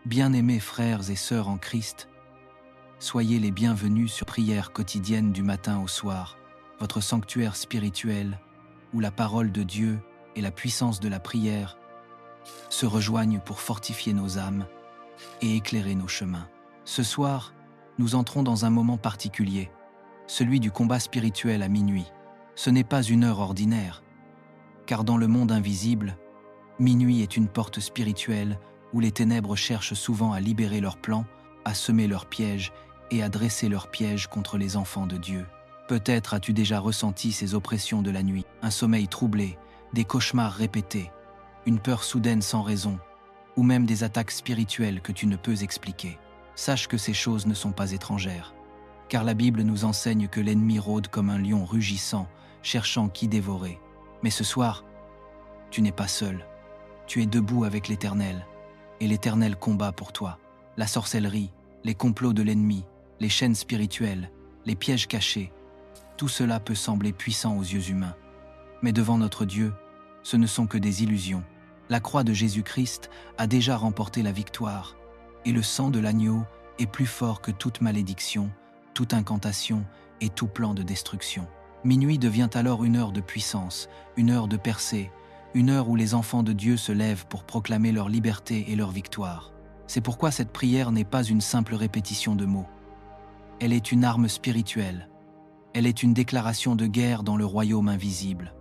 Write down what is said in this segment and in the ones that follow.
Bien-aimés frères et sœurs en Christ, soyez les bienvenus sur prière quotidienne du matin au soir, votre sanctuaire spirituel, où la parole de Dieu et la puissance de la prière se rejoignent pour fortifier nos âmes et éclairer nos chemins. Ce soir, nous entrons dans un moment particulier, celui du combat spirituel à minuit. Ce n'est pas une heure ordinaire, car dans le monde invisible, minuit est une porte spirituelle où les ténèbres cherchent souvent à libérer leurs plans, à semer leurs pièges et à dresser leurs pièges contre les enfants de Dieu. Peut-être as-tu déjà ressenti ces oppressions de la nuit, un sommeil troublé, des cauchemars répétés, une peur soudaine sans raison, ou même des attaques spirituelles que tu ne peux expliquer. Sache que ces choses ne sont pas étrangères, car la Bible nous enseigne que l'ennemi rôde comme un lion rugissant, cherchant qui dévorer. Mais ce soir, tu n'es pas seul, tu es debout avec l'Éternel, et l'Éternel combat pour toi. La sorcellerie, les complots de l'ennemi, les chaînes spirituelles, les pièges cachés, tout cela peut sembler puissant aux yeux humains. Mais devant notre Dieu, ce ne sont que des illusions. La croix de Jésus-Christ a déjà remporté la victoire, et le sang de l'agneau est plus fort que toute malédiction, toute incantation et tout plan de destruction. Minuit devient alors une heure de puissance, une heure de percée, une heure où les enfants de Dieu se lèvent pour proclamer leur liberté et leur victoire. C'est pourquoi cette prière n'est pas une simple répétition de mots. Elle est une arme spirituelle. Elle est une déclaration de guerre dans le royaume invisible.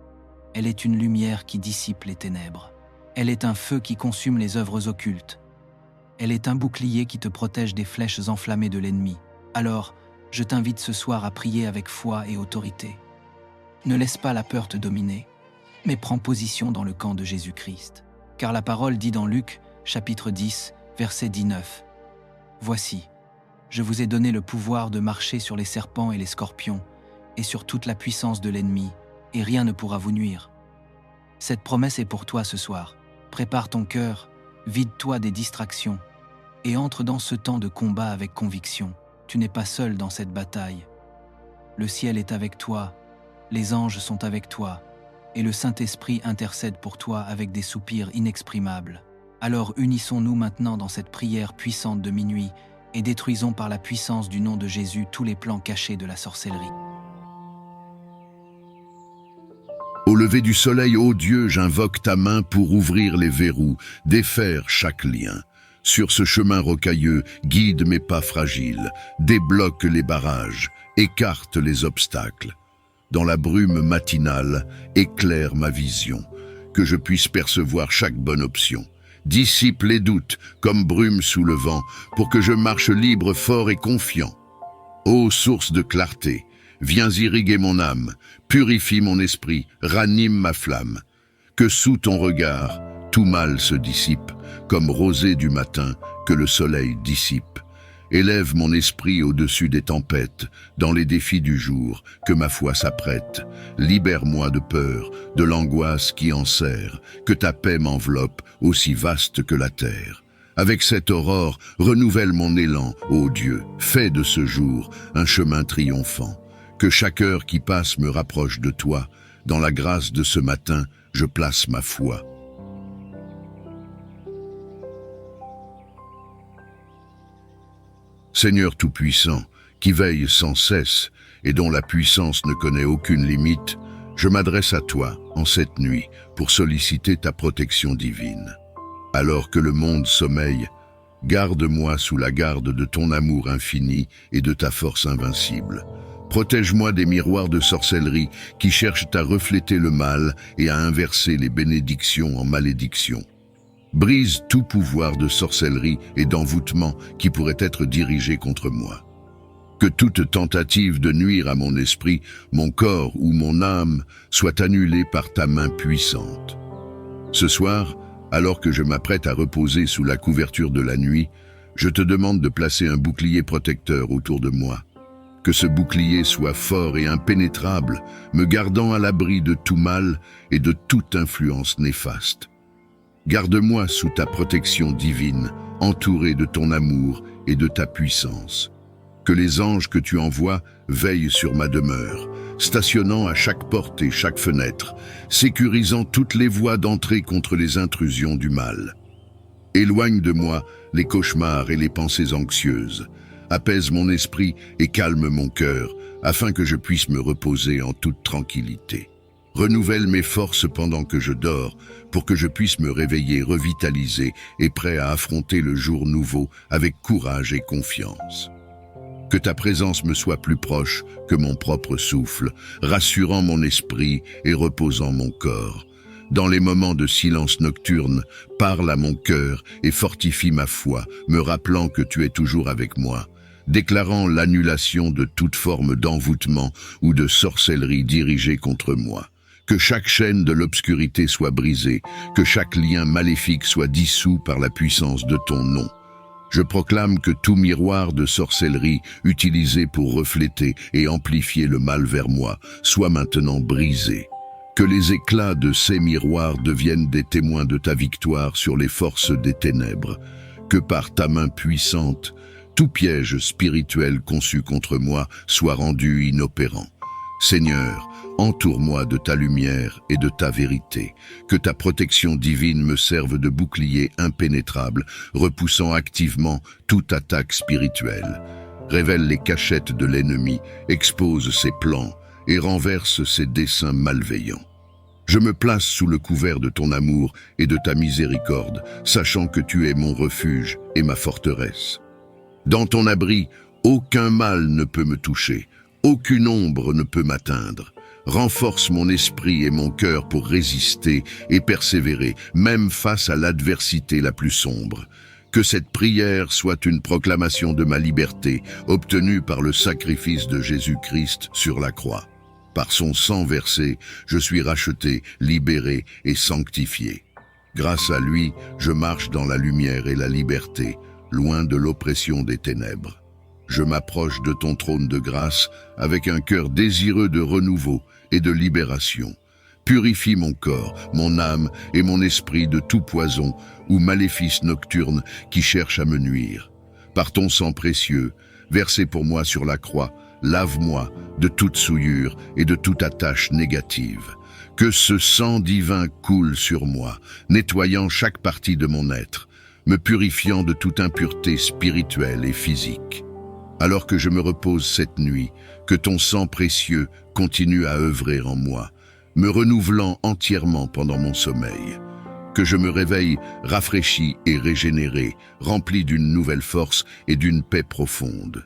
Elle est une lumière qui dissipe les ténèbres. Elle est un feu qui consume les œuvres occultes. Elle est un bouclier qui te protège des flèches enflammées de l'ennemi. Alors, je t'invite ce soir à prier avec foi et autorité. Ne laisse pas la peur te dominer, mais prends position dans le camp de Jésus-Christ. Car la parole dit dans Luc, chapitre 10, verset 19. « Voici, je vous ai donné le pouvoir de marcher sur les serpents et les scorpions, et sur toute la puissance de l'ennemi, et rien ne pourra vous nuire. » Cette promesse est pour toi ce soir. Prépare ton cœur, vide-toi des distractions, et entre dans ce temps de combat avec conviction. Tu n'es pas seul dans cette bataille. Le ciel est avec toi, les anges sont avec toi, et le Saint-Esprit intercède pour toi avec des soupirs inexprimables. Alors unissons-nous maintenant dans cette prière puissante de minuit et détruisons par la puissance du nom de Jésus tous les plans cachés de la sorcellerie. Au lever du soleil, ô Dieu, j'invoque ta main pour ouvrir les verrous, défaire chaque lien. Sur ce chemin rocailleux, guide mes pas fragiles, débloque les barrages, écarte les obstacles. Dans la brume matinale, éclaire ma vision, que je puisse percevoir chaque bonne option. Dissipe les doutes, comme brume sous le vent, pour que je marche libre, fort et confiant. Ô source de clarté, viens irriguer mon âme, purifie mon esprit, ranime ma flamme. Que sous ton regard, tout mal se dissipe, comme rosée du matin que le soleil dissipe. Élève mon esprit au-dessus des tempêtes, dans les défis du jour, que ma foi s'apprête. Libère-moi de peur, de l'angoisse qui enserre, que ta paix m'enveloppe, aussi vaste que la terre. Avec cette aurore, renouvelle mon élan, ô Dieu, fais de ce jour un chemin triomphant. Que chaque heure qui passe me rapproche de toi. Dans la grâce de ce matin, je place ma foi. Seigneur Tout-Puissant, qui veille sans cesse et dont la puissance ne connaît aucune limite, je m'adresse à toi en cette nuit pour solliciter ta protection divine. Alors que le monde sommeille, garde-moi sous la garde de ton amour infini et de ta force invincible. Protège-moi des miroirs de sorcellerie qui cherchent à refléter le mal et à inverser les bénédictions en malédictions. Brise tout pouvoir de sorcellerie et d'envoûtement qui pourrait être dirigé contre moi. Que toute tentative de nuire à mon esprit, mon corps ou mon âme soit annulée par ta main puissante. Ce soir, alors que je m'apprête à reposer sous la couverture de la nuit, je te demande de placer un bouclier protecteur autour de moi. Que ce bouclier soit fort et impénétrable, me gardant à l'abri de tout mal et de toute influence néfaste. Garde-moi sous ta protection divine, entouré de ton amour et de ta puissance. Que les anges que tu envoies veillent sur ma demeure, stationnant à chaque porte et chaque fenêtre, sécurisant toutes les voies d'entrée contre les intrusions du mal. Éloigne de moi les cauchemars et les pensées anxieuses. Apaise mon esprit et calme mon cœur, afin que je puisse me reposer en toute tranquillité. Renouvelle mes forces pendant que je dors, pour que je puisse me réveiller revitalisé et prêt à affronter le jour nouveau avec courage et confiance. Que ta présence me soit plus proche que mon propre souffle, rassurant mon esprit et reposant mon corps. Dans les moments de silence nocturne, parle à mon cœur et fortifie ma foi, me rappelant que tu es toujours avec moi, déclarant l'annulation de toute forme d'envoûtement ou de sorcellerie dirigée contre moi. Que chaque chaîne de l'obscurité soit brisée, que chaque lien maléfique soit dissous par la puissance de ton nom. Je proclame que tout miroir de sorcellerie utilisé pour refléter et amplifier le mal vers moi soit maintenant brisé. Que les éclats de ces miroirs deviennent des témoins de ta victoire sur les forces des ténèbres. Que par ta main puissante, tout piège spirituel conçu contre moi soit rendu inopérant. Seigneur, entoure-moi de ta lumière et de ta vérité. Que ta protection divine me serve de bouclier impénétrable, repoussant activement toute attaque spirituelle. Révèle les cachettes de l'ennemi, expose ses plans et renverse ses desseins malveillants. Je me place sous le couvert de ton amour et de ta miséricorde, sachant que tu es mon refuge et ma forteresse. Dans ton abri, aucun mal ne peut me toucher, aucune ombre ne peut m'atteindre. Renforce mon esprit et mon cœur pour résister et persévérer, même face à l'adversité la plus sombre. Que cette prière soit une proclamation de ma liberté, obtenue par le sacrifice de Jésus-Christ sur la croix. Par son sang versé, je suis racheté, libéré et sanctifié. Grâce à lui, je marche dans la lumière et la liberté, loin de l'oppression des ténèbres. Je m'approche de ton trône de grâce avec un cœur désireux de renouveau et de libération. Purifie mon corps, mon âme et mon esprit de tout poison ou maléfice nocturne qui cherche à me nuire. Par ton sang précieux, versé pour moi sur la croix, lave-moi de toute souillure et de toute attache négative. Que ce sang divin coule sur moi, nettoyant chaque partie de mon être, me purifiant de toute impureté spirituelle et physique. Alors que je me repose cette nuit, que ton sang précieux continue à œuvrer en moi, me renouvelant entièrement pendant mon sommeil. Que je me réveille rafraîchi et régénéré, rempli d'une nouvelle force et d'une paix profonde.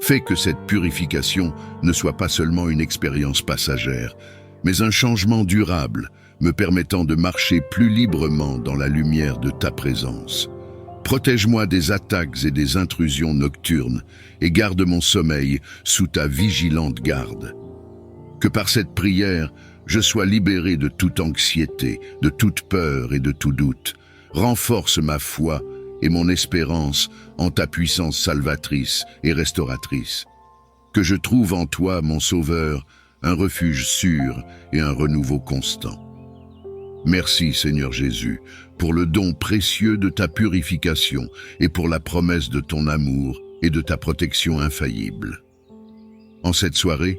Fais que cette purification ne soit pas seulement une expérience passagère, mais un changement durable, me permettant de marcher plus librement dans la lumière de ta présence. Protège-moi des attaques et des intrusions nocturnes et garde mon sommeil sous ta vigilante garde. Que par cette prière, je sois libéré de toute anxiété, de toute peur et de tout doute. Renforce ma foi et mon espérance en ta puissance salvatrice et restauratrice. Que je trouve en toi, mon Sauveur, un refuge sûr et un renouveau constant. Merci, Seigneur Jésus, pour le don précieux de ta purification et pour la promesse de ton amour et de ta protection infaillible. En cette soirée,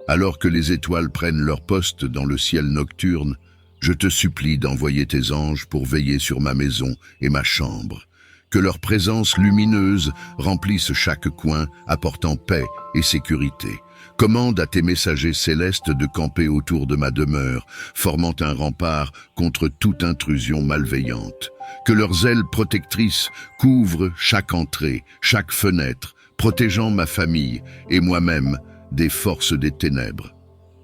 alors que les étoiles prennent leur poste dans le ciel nocturne, je te supplie d'envoyer tes anges pour veiller sur ma maison et ma chambre. Que leur présence lumineuse remplisse chaque coin, apportant paix et sécurité. Commande à tes messagers célestes de camper autour de ma demeure, formant un rempart contre toute intrusion malveillante. Que leurs ailes protectrices couvrent chaque entrée, chaque fenêtre, protégeant ma famille et moi-même des forces des ténèbres.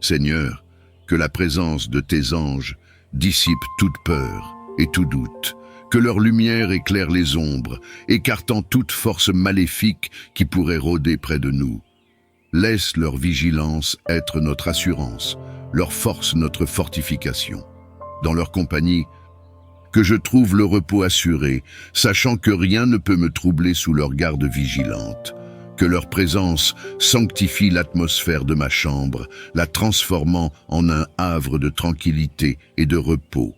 Seigneur, que la présence de tes anges dissipe toute peur et tout doute. Que leur lumière éclaire les ombres, écartant toute force maléfique qui pourrait rôder près de nous. Laisse leur vigilance être notre assurance, leur force notre fortification. Dans leur compagnie, que je trouve le repos assuré, sachant que rien ne peut me troubler sous leur garde vigilante. Que leur présence sanctifie l'atmosphère de ma chambre, la transformant en un havre de tranquillité et de repos.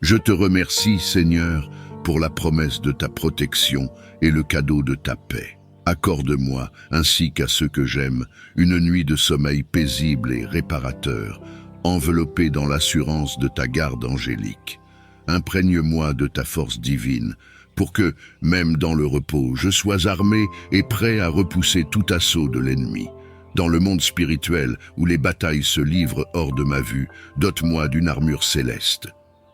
Je te remercie, Seigneur, pour la promesse de ta protection et le cadeau de ta paix. Accorde-moi, ainsi qu'à ceux que j'aime, une nuit de sommeil paisible et réparateur, enveloppée dans l'assurance de ta garde angélique. imprègne-moi de ta force divine, pour que, même dans le repos, je sois armé et prêt à repousser tout assaut de l'ennemi. Dans le monde spirituel, où les batailles se livrent hors de ma vue, dote-moi d'une armure céleste.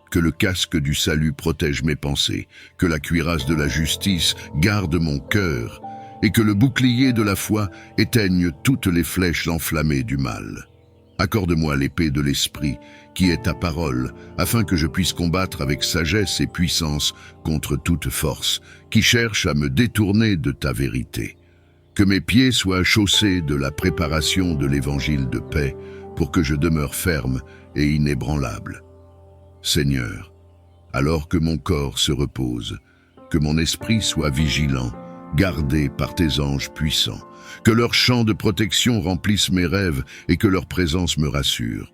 Que le casque du salut protège mes pensées, que la cuirasse de la justice garde mon cœur, et que le bouclier de la foi éteigne toutes les flèches enflammées du mal. Accorde-moi l'épée de l'esprit, qui est ta parole, afin que je puisse combattre avec sagesse et puissance contre toute force, qui cherche à me détourner de ta vérité. Que mes pieds soient chaussés de la préparation de l'évangile de paix, pour que je demeure ferme et inébranlable. Seigneur, alors que mon corps se repose, que mon esprit soit vigilant, gardé par tes anges puissants, que leur champ de protection remplisse mes rêves et que leur présence me rassure.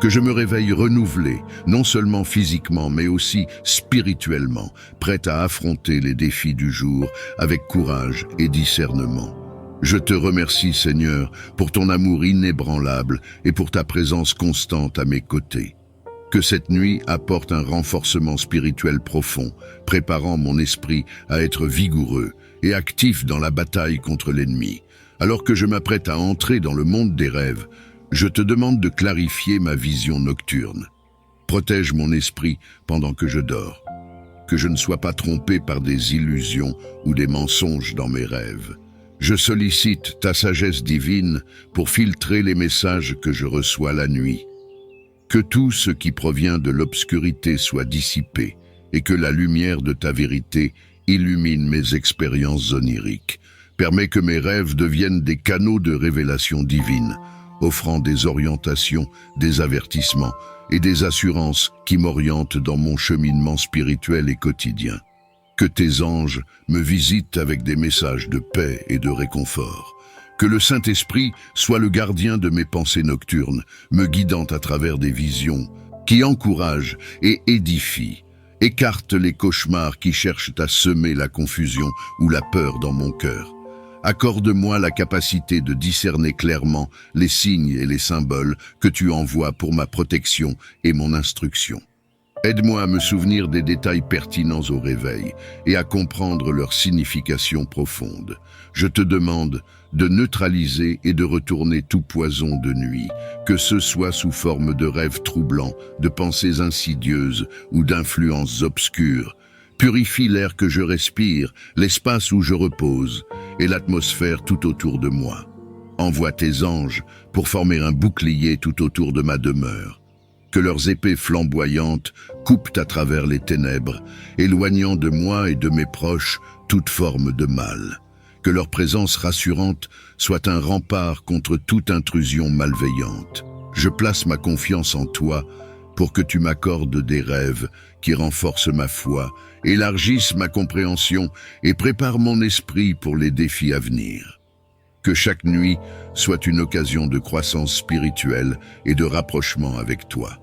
Que je me réveille renouvelé, non seulement physiquement, mais aussi spirituellement, prêt à affronter les défis du jour avec courage et discernement. Je te remercie, Seigneur, pour ton amour inébranlable et pour ta présence constante à mes côtés. Que cette nuit apporte un renforcement spirituel profond, préparant mon esprit à être vigoureux et actif dans la bataille contre l'ennemi. Alors que je m'apprête à entrer dans le monde des rêves, je te demande de clarifier ma vision nocturne. Protège mon esprit pendant que je dors. Que je ne sois pas trompé par des illusions ou des mensonges dans mes rêves. Je sollicite ta sagesse divine pour filtrer les messages que je reçois la nuit. Que tout ce qui provient de l'obscurité soit dissipé et que la lumière de ta vérité illumine mes expériences oniriques. Permets que mes rêves deviennent des canaux de révélation divine, offrant des orientations, des avertissements et des assurances qui m'orientent dans mon cheminement spirituel et quotidien. Que tes anges me visitent avec des messages de paix et de réconfort. Que le Saint-Esprit soit le gardien de mes pensées nocturnes, me guidant à travers des visions qui encouragent et édifient. Écarte les cauchemars qui cherchent à semer la confusion ou la peur dans mon cœur. Accorde-moi la capacité de discerner clairement les signes et les symboles que tu envoies pour ma protection et mon instruction. Aide-moi à me souvenir des détails pertinents au réveil et à comprendre leur signification profonde. Je te demande de neutraliser et de retourner tout poison de nuit, que ce soit sous forme de rêves troublants, de pensées insidieuses ou d'influences obscures. Purifie l'air que je respire, l'espace où je repose et l'atmosphère tout autour de moi. Envoie tes anges pour former un bouclier tout autour de ma demeure. Que leurs épées flamboyantes coupent à travers les ténèbres, éloignant de moi et de mes proches toute forme de mal. Que leur présence rassurante soit un rempart contre toute intrusion malveillante. Je place ma confiance en toi pour que tu m'accordes des rêves qui renforcent ma foi, élargissent ma compréhension et préparent mon esprit pour les défis à venir. Que chaque nuit soit une occasion de croissance spirituelle et de rapprochement avec toi.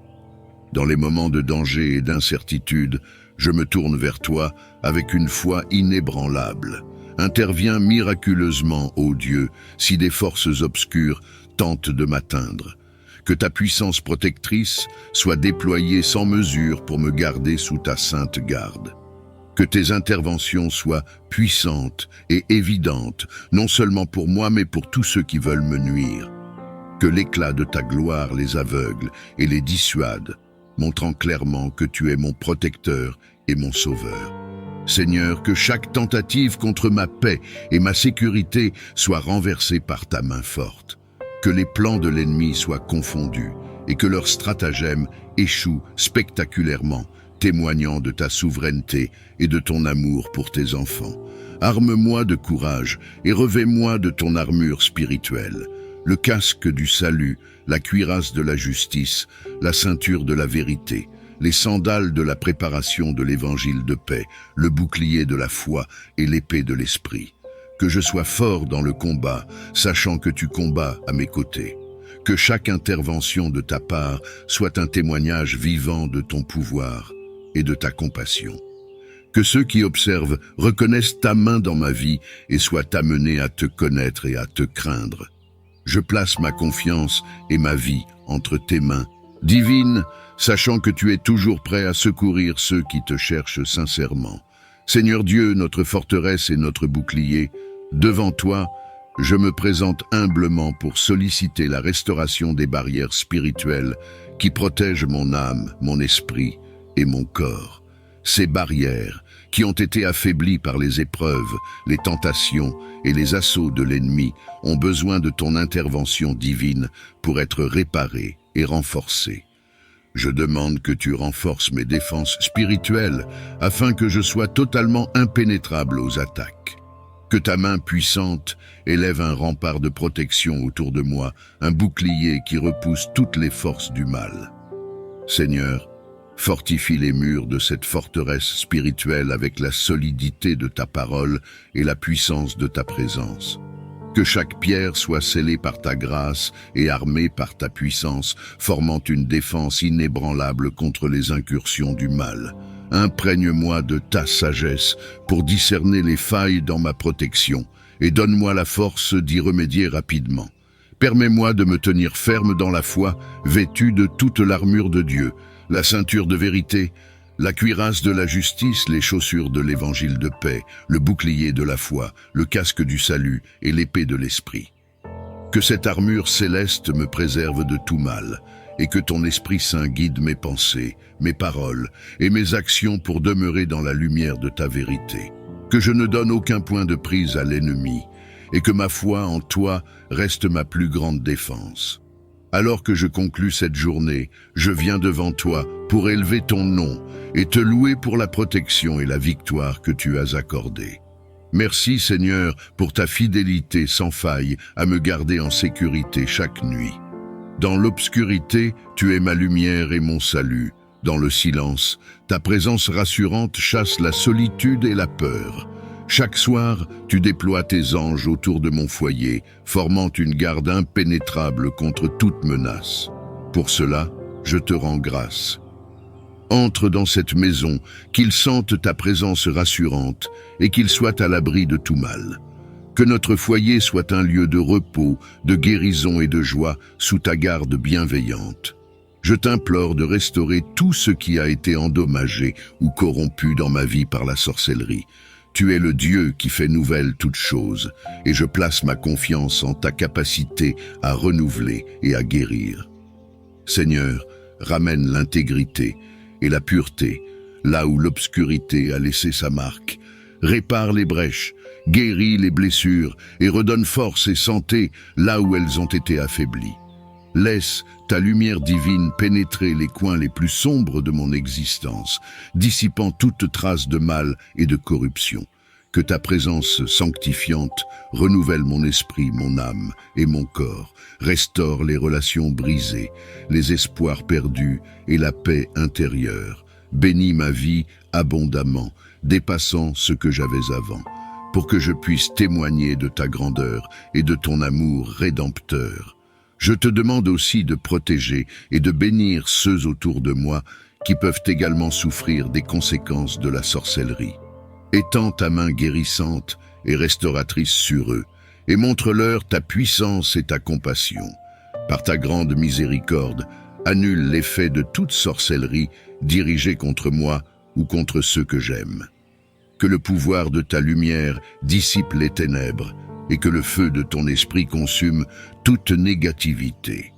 Dans les moments de danger et d'incertitude, je me tourne vers toi avec une foi inébranlable. Interviens miraculeusement, ô Dieu, si des forces obscures tentent de m'atteindre. Que ta puissance protectrice soit déployée sans mesure pour me garder sous ta sainte garde. Que tes interventions soient puissantes et évidentes, non seulement pour moi, mais pour tous ceux qui veulent me nuire. Que l'éclat de ta gloire les aveugle et les dissuade, montrant clairement que tu es mon protecteur et mon sauveur. Seigneur, que chaque tentative contre ma paix et ma sécurité soit renversée par ta main forte. Que les plans de l'ennemi soient confondus et que leurs stratagèmes échouent spectaculairement, témoignant de ta souveraineté et de ton amour pour tes enfants. Arme-moi de courage et revêt-moi de ton armure spirituelle, le casque du salut, la cuirasse de la justice, la ceinture de la vérité, les sandales de la préparation de l'évangile de paix, le bouclier de la foi et l'épée de l'esprit. Que je sois fort dans le combat, sachant que tu combats à mes côtés. Que chaque intervention de ta part soit un témoignage vivant de ton pouvoir et de ta compassion. Que ceux qui observent reconnaissent ta main dans ma vie et soient amenés à te connaître et à te craindre. Je place ma confiance et ma vie entre tes mains. Divine, sachant que tu es toujours prêt à secourir ceux qui te cherchent sincèrement. Seigneur Dieu, notre forteresse et notre bouclier, devant toi, je me présente humblement pour solliciter la restauration des barrières spirituelles qui protègent mon âme, mon esprit et mon corps. Ces barrières qui ont été affaiblies par les épreuves, les tentations et les assauts de l'ennemi ont besoin de ton intervention divine pour être réparées et renforcées. Je demande que tu renforces mes défenses spirituelles afin que je sois totalement impénétrable aux attaques. Que ta main puissante élève un rempart de protection autour de moi, un bouclier qui repousse toutes les forces du mal. Seigneur, fortifie les murs de cette forteresse spirituelle avec la solidité de ta parole et la puissance de ta présence. Que chaque pierre soit scellée par ta grâce et armée par ta puissance, formant une défense inébranlable contre les incursions du mal. Imprègne-moi de ta sagesse pour discerner les failles dans ma protection et donne-moi la force d'y remédier rapidement. Permets-moi de me tenir ferme dans la foi, vêtu de toute l'armure de Dieu, la ceinture de vérité, la cuirasse de la justice, les chaussures de l'évangile de paix, le bouclier de la foi, le casque du salut et l'épée de l'esprit. Que cette armure céleste me préserve de tout mal, et que ton Esprit Saint guide mes pensées, mes paroles et mes actions pour demeurer dans la lumière de ta vérité. Que je ne donne aucun point de prise à l'ennemi, et que ma foi en toi reste ma plus grande défense. Alors que je conclus cette journée, je viens devant toi pour élever ton nom et te louer pour la protection et la victoire que tu as accordée. Merci Seigneur pour ta fidélité sans faille à me garder en sécurité chaque nuit. Dans l'obscurité, tu es ma lumière et mon salut. Dans le silence, ta présence rassurante chasse la solitude et la peur. Chaque soir, tu déploies tes anges autour de mon foyer, formant une garde impénétrable contre toute menace. Pour cela, je te rends grâce. Entre dans cette maison, qu'ils sentent ta présence rassurante et qu'ils soient à l'abri de tout mal. Que notre foyer soit un lieu de repos, de guérison et de joie sous ta garde bienveillante. Je t'implore de restaurer tout ce qui a été endommagé ou corrompu dans ma vie par la sorcellerie. Tu es le Dieu qui fait nouvelle toutes choses, et je place ma confiance en ta capacité à renouveler et à guérir. Seigneur, ramène l'intégrité et la pureté là où l'obscurité a laissé sa marque. Répare les brèches, guéris les blessures et redonne force et santé là où elles ont été affaiblies. Laisse ta lumière divine pénétrer les coins les plus sombres de mon existence, dissipant toute trace de mal et de corruption. Que ta présence sanctifiante renouvelle mon esprit, mon âme et mon corps, restaure les relations brisées, les espoirs perdus et la paix intérieure. Bénis ma vie abondamment, dépassant ce que j'avais avant, pour que je puisse témoigner de ta grandeur et de ton amour rédempteur. Je te demande aussi de protéger et de bénir ceux autour de moi qui peuvent également souffrir des conséquences de la sorcellerie. Étends ta main guérissante et restauratrice sur eux, et montre-leur ta puissance et ta compassion. Par ta grande miséricorde, annule l'effet de toute sorcellerie dirigée contre moi ou contre ceux que j'aime. Que le pouvoir de ta lumière dissipe les ténèbres, et que le feu de ton esprit consume toute négativité.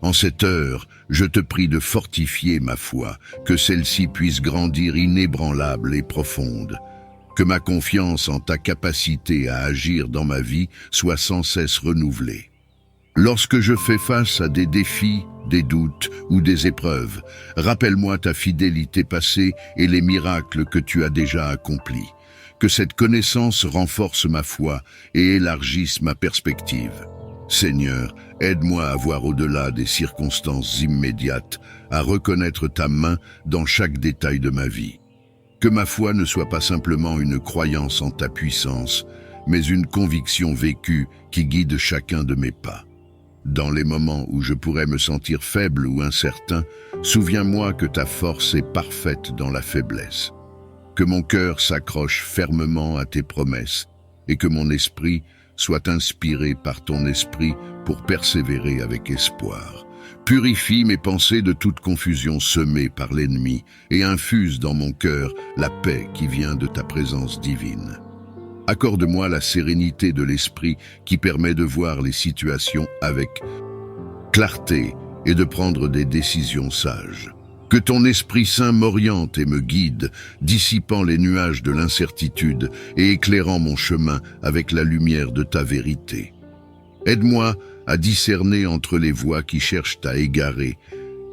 En cette heure, je te prie de fortifier ma foi, que celle-ci puisse grandir inébranlable et profonde. Que ma confiance en ta capacité à agir dans ma vie soit sans cesse renouvelée. Lorsque je fais face à des défis, des doutes ou des épreuves, rappelle-moi ta fidélité passée et les miracles que tu as déjà accomplis. Que cette connaissance renforce ma foi et élargisse ma perspective. Seigneur, aide-moi à voir au-delà des circonstances immédiates, à reconnaître ta main dans chaque détail de ma vie. Que ma foi ne soit pas simplement une croyance en ta puissance, mais une conviction vécue qui guide chacun de mes pas. Dans les moments où je pourrais me sentir faible ou incertain, souviens-moi que ta force est parfaite dans la faiblesse. Que mon cœur s'accroche fermement à tes promesses et que mon esprit soit inspiré par ton esprit pour persévérer avec espoir. Purifie mes pensées de toute confusion semée par l'ennemi et infuse dans mon cœur la paix qui vient de ta présence divine. Accorde-moi la sérénité de l'esprit qui permet de voir les situations avec clarté et de prendre des décisions sages. Que ton Esprit Saint m'oriente et me guide, dissipant les nuages de l'incertitude et éclairant mon chemin avec la lumière de ta vérité. Aide-moi à discerner entre les voies qui cherchent à égarer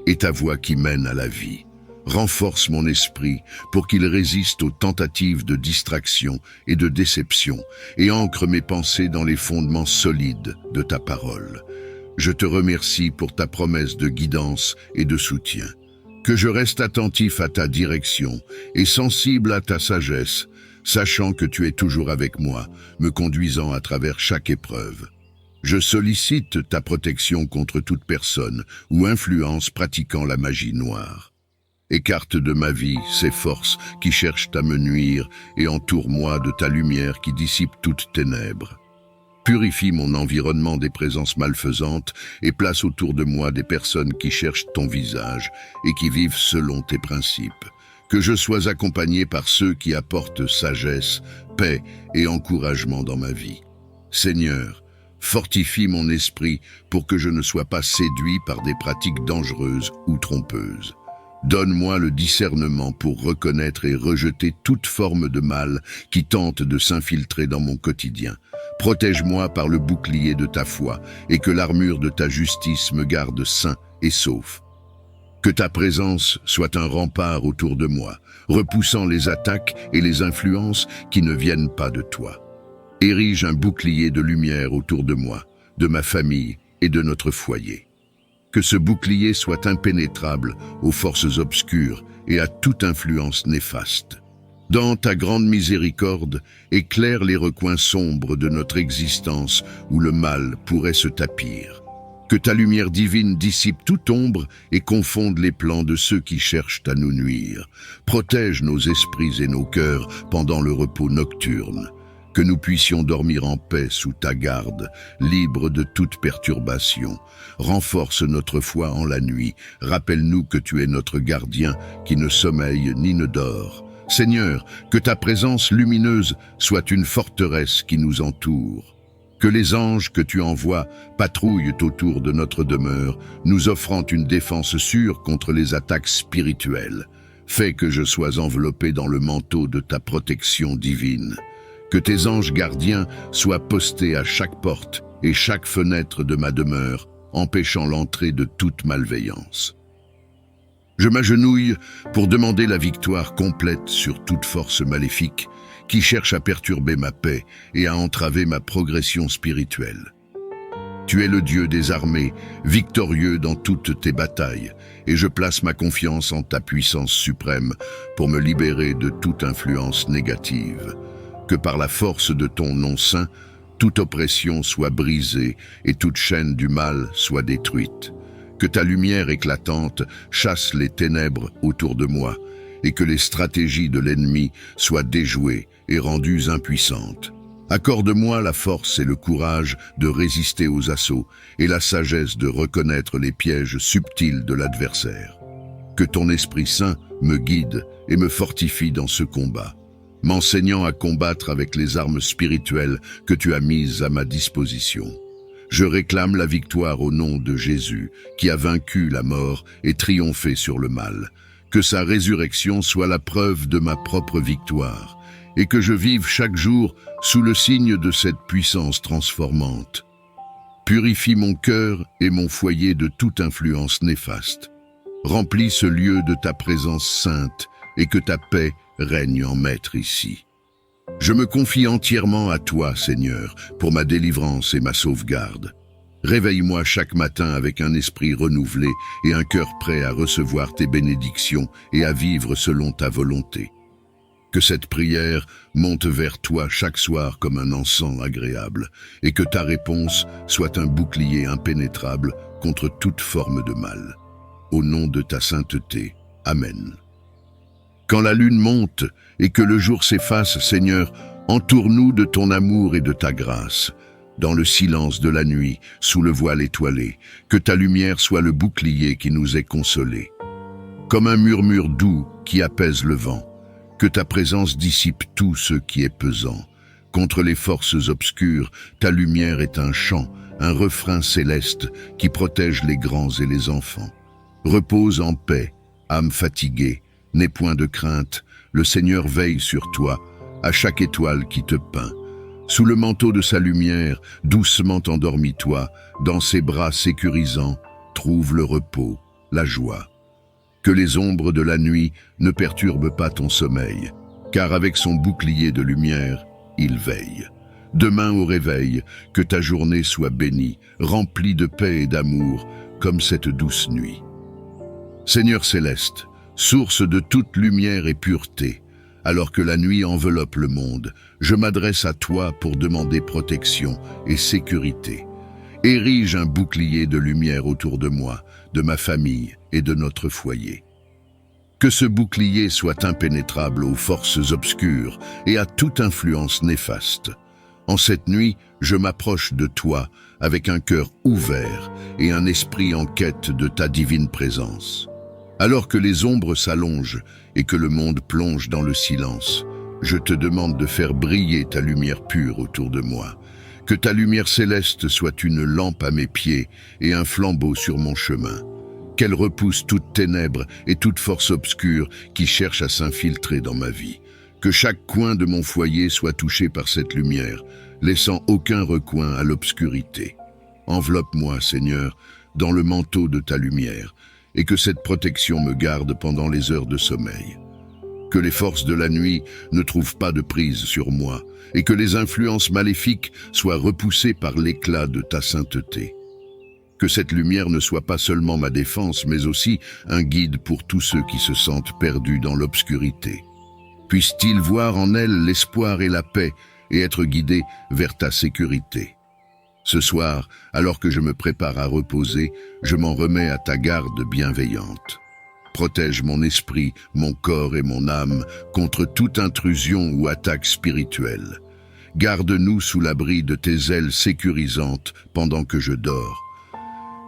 et ta voie qui mène à la vie. Renforce mon esprit pour qu'il résiste aux tentatives de distraction et de déception et ancre mes pensées dans les fondements solides de ta parole. Je te remercie pour ta promesse de guidance et de soutien. Que je reste attentif à ta direction et sensible à ta sagesse, sachant que tu es toujours avec moi, me conduisant à travers chaque épreuve. Je sollicite ta protection contre toute personne ou influence pratiquant la magie noire. Écarte de ma vie ces forces qui cherchent à me nuire et entoure-moi de ta lumière qui dissipe toutes ténèbres. Purifie mon environnement des présences malfaisantes et place autour de moi des personnes qui cherchent ton visage et qui vivent selon tes principes. Que je sois accompagné par ceux qui apportent sagesse, paix et encouragement dans ma vie. Seigneur, fortifie mon esprit pour que je ne sois pas séduit par des pratiques dangereuses ou trompeuses. Donne-moi le discernement pour reconnaître et rejeter toute forme de mal qui tente de s'infiltrer dans mon quotidien. Protège-moi par le bouclier de ta foi et que l'armure de ta justice me garde sain et sauf. Que ta présence soit un rempart autour de moi, repoussant les attaques et les influences qui ne viennent pas de toi. Érige un bouclier de lumière autour de moi, de ma famille et de notre foyer. Que ce bouclier soit impénétrable aux forces obscures et à toute influence néfaste. Dans ta grande miséricorde, éclaire les recoins sombres de notre existence où le mal pourrait se tapir. Que ta lumière divine dissipe toute ombre et confonde les plans de ceux qui cherchent à nous nuire. Protège nos esprits et nos cœurs pendant le repos nocturne. Que nous puissions dormir en paix sous ta garde, libres de toute perturbation. Renforce notre foi en la nuit. Rappelle-nous que tu es notre gardien qui ne sommeille ni ne dort. Seigneur, que ta présence lumineuse soit une forteresse qui nous entoure. Que les anges que tu envoies patrouillent autour de notre demeure, nous offrant une défense sûre contre les attaques spirituelles. Fais que je sois enveloppé dans le manteau de ta protection divine. Que tes anges gardiens soient postés à chaque porte et chaque fenêtre de ma demeure, empêchant l'entrée de toute malveillance. Je m'agenouille pour demander la victoire complète sur toute force maléfique qui cherche à perturber ma paix et à entraver ma progression spirituelle. Tu es le Dieu des armées, victorieux dans toutes tes batailles, et je place ma confiance en ta puissance suprême pour me libérer de toute influence négative. Que par la force de ton nom saint, toute oppression soit brisée et toute chaîne du mal soit détruite. Que ta lumière éclatante chasse les ténèbres autour de moi et que les stratégies de l'ennemi soient déjouées et rendues impuissantes. Accorde-moi la force et le courage de résister aux assauts et la sagesse de reconnaître les pièges subtils de l'adversaire. Que ton Esprit Saint me guide et me fortifie dans ce combat, m'enseignant à combattre avec les armes spirituelles que tu as mises à ma disposition. Je réclame la victoire au nom de Jésus, qui a vaincu la mort et triomphé sur le mal. Que sa résurrection soit la preuve de ma propre victoire, et que je vive chaque jour sous le signe de cette puissance transformante. Purifie mon cœur et mon foyer de toute influence néfaste. Remplis ce lieu de ta présence sainte, et que ta paix règne en maître ici. Je me confie entièrement à toi, Seigneur, pour ma délivrance et ma sauvegarde. Réveille-moi chaque matin avec un esprit renouvelé et un cœur prêt à recevoir tes bénédictions et à vivre selon ta volonté. Que cette prière monte vers toi chaque soir comme un encens agréable, et que ta réponse soit un bouclier impénétrable contre toute forme de mal. Au nom de ta sainteté. Amen. Quand la lune monte et que le jour s'efface, Seigneur, entoure-nous de ton amour et de ta grâce. dans le silence de la nuit, sous le voile étoilé, que ta lumière soit le bouclier qui nous ait consolés. Comme un murmure doux qui apaise le vent, que ta présence dissipe tout ce qui est pesant. Contre les forces obscures, ta lumière est un chant, un refrain céleste qui protège les grands et les enfants. Repose en paix, âme fatiguée, n'aie point de crainte, le Seigneur veille sur toi, à chaque étoile qui te peint. Sous le manteau de sa lumière, doucement endormis-toi, dans ses bras sécurisants, trouve le repos, la joie. Que les ombres de la nuit ne perturbent pas ton sommeil, car avec son bouclier de lumière, il veille. Demain au réveil, que ta journée soit bénie, remplie de paix et d'amour, comme cette douce nuit. Seigneur céleste, source de toute lumière et pureté, alors que la nuit enveloppe le monde, je m'adresse à toi pour demander protection et sécurité. Érige un bouclier de lumière autour de moi, de ma famille et de notre foyer. Que ce bouclier soit impénétrable aux forces obscures et à toute influence néfaste. En cette nuit, je m'approche de toi avec un cœur ouvert et un esprit en quête de ta divine présence. Alors que les ombres s'allongent et que le monde plonge dans le silence, je te demande de faire briller ta lumière pure autour de moi. Que ta lumière céleste soit une lampe à mes pieds et un flambeau sur mon chemin. Qu'elle repousse toute ténèbre et toute force obscure qui cherche à s'infiltrer dans ma vie. Que chaque coin de mon foyer soit touché par cette lumière, laissant aucun recoin à l'obscurité. Enveloppe-moi, Seigneur, dans le manteau de ta lumière, et que cette protection me garde pendant les heures de sommeil. Que les forces de la nuit ne trouvent pas de prise sur moi, et que les influences maléfiques soient repoussées par l'éclat de ta sainteté. Que cette lumière ne soit pas seulement ma défense, mais aussi un guide pour tous ceux qui se sentent perdus dans l'obscurité. Puissent-ils voir en elle l'espoir et la paix, et être guidés vers ta sécurité. Ce soir, alors que je me prépare à reposer, je m'en remets à ta garde bienveillante. Protège mon esprit, mon corps et mon âme contre toute intrusion ou attaque spirituelle. Garde-nous sous l'abri de tes ailes sécurisantes pendant que je dors.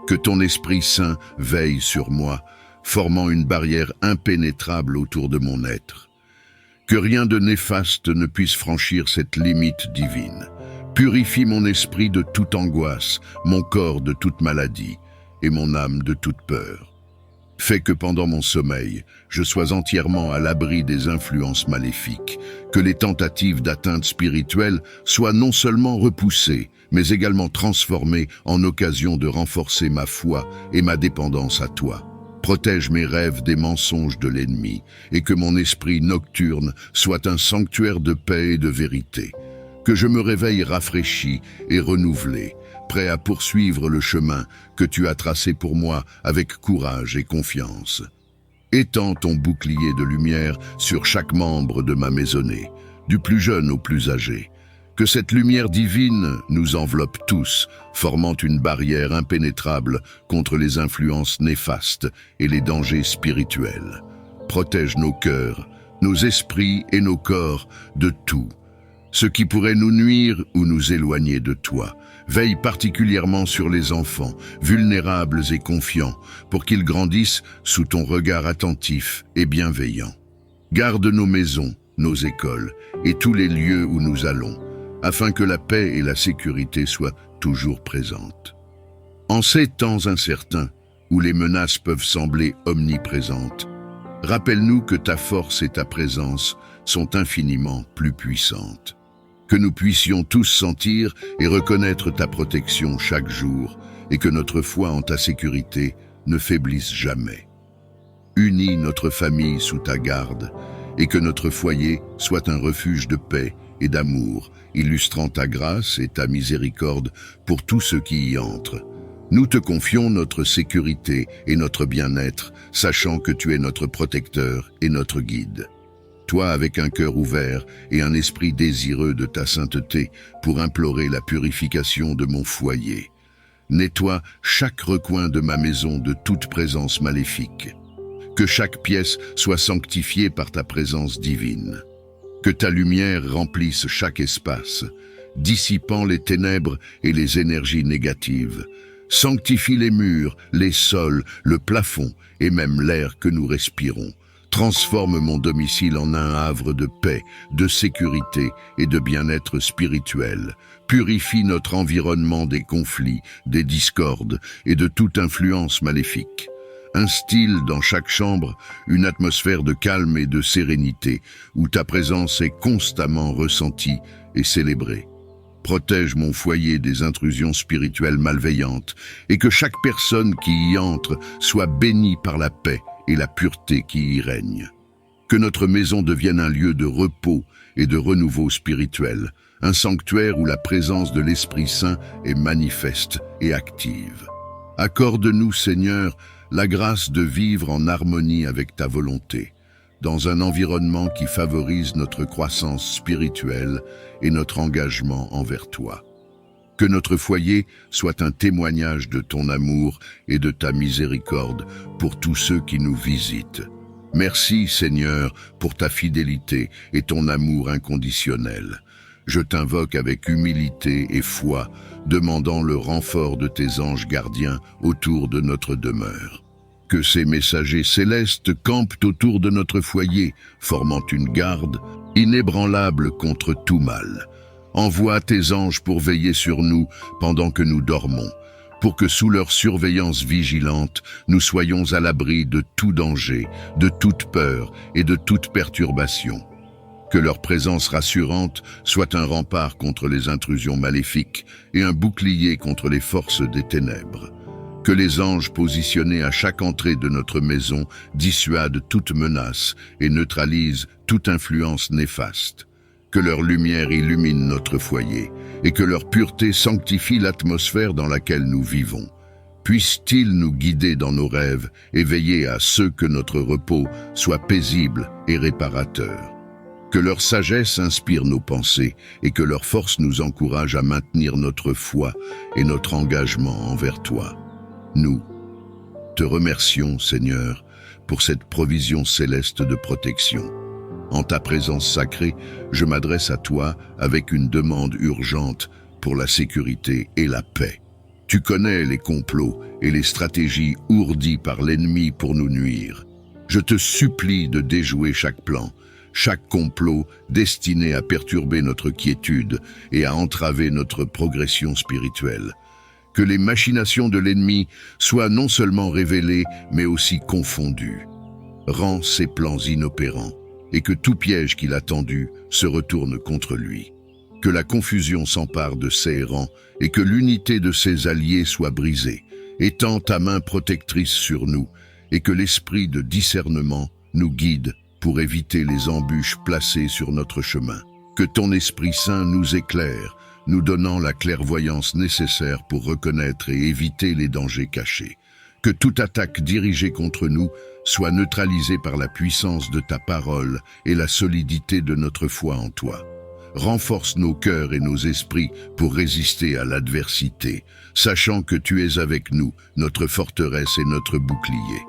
Que ton Esprit Saint veille sur moi, formant une barrière impénétrable autour de mon être. Que rien de néfaste ne puisse franchir cette limite divine. Purifie mon esprit de toute angoisse, mon corps de toute maladie et mon âme de toute peur. Fais que pendant mon sommeil, je sois entièrement à l'abri des influences maléfiques, que les tentatives d'atteinte spirituelle soient non seulement repoussées, mais également transformées en occasion de renforcer ma foi et ma dépendance à toi. Protège mes rêves des mensonges de l'ennemi, et que mon esprit nocturne soit un sanctuaire de paix et de vérité. Que je me réveille rafraîchi et renouvelé, prêt à poursuivre le chemin que tu as tracé pour moi avec courage et confiance. Étends ton bouclier de lumière sur chaque membre de ma maisonnée, du plus jeune au plus âgé. Que cette lumière divine nous enveloppe tous, formant une barrière impénétrable contre les influences néfastes et les dangers spirituels. Protège nos cœurs, nos esprits et nos corps de tout, ce qui pourrait nous nuire ou nous éloigner de toi. Veille particulièrement sur les enfants, vulnérables et confiants, pour qu'ils grandissent sous ton regard attentif et bienveillant. Garde nos maisons, nos écoles et tous les lieux où nous allons, afin que la paix et la sécurité soient toujours présentes. En ces temps incertains, où les menaces peuvent sembler omniprésentes, rappelle-nous que ta force et ta présence sont infiniment plus puissantes. Que nous puissions tous sentir et reconnaître ta protection chaque jour, et que notre foi en ta sécurité ne faiblisse jamais. Unis notre famille sous ta garde, et que notre foyer soit un refuge de paix et d'amour, illustrant ta grâce et ta miséricorde pour tous ceux qui y entrent. Nous te confions notre sécurité et notre bien-être, sachant que tu es notre protecteur et notre guide. Toi, avec un cœur ouvert et un esprit désireux de ta sainteté, pour implorer la purification de mon foyer. Nettoie chaque recoin de ma maison de toute présence maléfique. Que chaque pièce soit sanctifiée par ta présence divine. Que ta lumière remplisse chaque espace, dissipant les ténèbres et les énergies négatives. Sanctifie les murs, les sols, le plafond et même l'air que nous respirons. Transforme mon domicile en un havre de paix, de sécurité et de bien-être spirituel. Purifie notre environnement des conflits, des discordes et de toute influence maléfique. Instille dans chaque chambre une atmosphère de calme et de sérénité, où ta présence est constamment ressentie et célébrée. Protège mon foyer des intrusions spirituelles malveillantes et que chaque personne qui y entre soit bénie par la paix et la pureté qui y règne. Que notre maison devienne un lieu de repos et de renouveau spirituel, un sanctuaire où la présence de l'Esprit Saint est manifeste et active. Accorde-nous, Seigneur, la grâce de vivre en harmonie avec ta volonté, dans un environnement qui favorise notre croissance spirituelle et notre engagement envers toi. Que notre foyer soit un témoignage de ton amour et de ta miséricorde pour tous ceux qui nous visitent. Merci, Seigneur, pour ta fidélité et ton amour inconditionnel. Je t'invoque avec humilité et foi, demandant le renfort de tes anges gardiens autour de notre demeure. Que ces messagers célestes campent autour de notre foyer, formant une garde inébranlable contre tout mal. Envoie tes anges pour veiller sur nous pendant que nous dormons, pour que sous leur surveillance vigilante, nous soyons à l'abri de tout danger, de toute peur et de toute perturbation. Que leur présence rassurante soit un rempart contre les intrusions maléfiques et un bouclier contre les forces des ténèbres. Que les anges positionnés à chaque entrée de notre maison dissuadent toute menace et neutralisent toute influence néfaste. Que leur lumière illumine notre foyer et que leur pureté sanctifie l'atmosphère dans laquelle nous vivons. Puisse-t-il nous guider dans nos rêves et veiller à ce que notre repos soit paisible et réparateur. Que leur sagesse inspire nos pensées et que leur force nous encourage à maintenir notre foi et notre engagement envers toi. Nous te remercions, Seigneur, pour cette provision céleste de protection. En ta présence sacrée, je m'adresse à toi avec une demande urgente pour la sécurité et la paix. Tu connais les complots et les stratégies ourdies par l'ennemi pour nous nuire. Je te supplie de déjouer chaque plan, chaque complot destiné à perturber notre quiétude et à entraver notre progression spirituelle. Que les machinations de l'ennemi soient non seulement révélées, mais aussi confondues. Rends ses plans inopérants, et que tout piège qu'il a tendu se retourne contre lui. Que la confusion s'empare de ses rangs, et que l'unité de ses alliés soit brisée. Étends ta main protectrice sur nous, et que l'esprit de discernement nous guide pour éviter les embûches placées sur notre chemin. Que ton Esprit Saint nous éclaire, nous donnant la clairvoyance nécessaire pour reconnaître et éviter les dangers cachés. Que toute attaque dirigée contre nous soit neutralisée par la puissance de ta parole et la solidité de notre foi en toi. Renforce nos cœurs et nos esprits pour résister à l'adversité, sachant que tu es avec nous, notre forteresse et notre bouclier.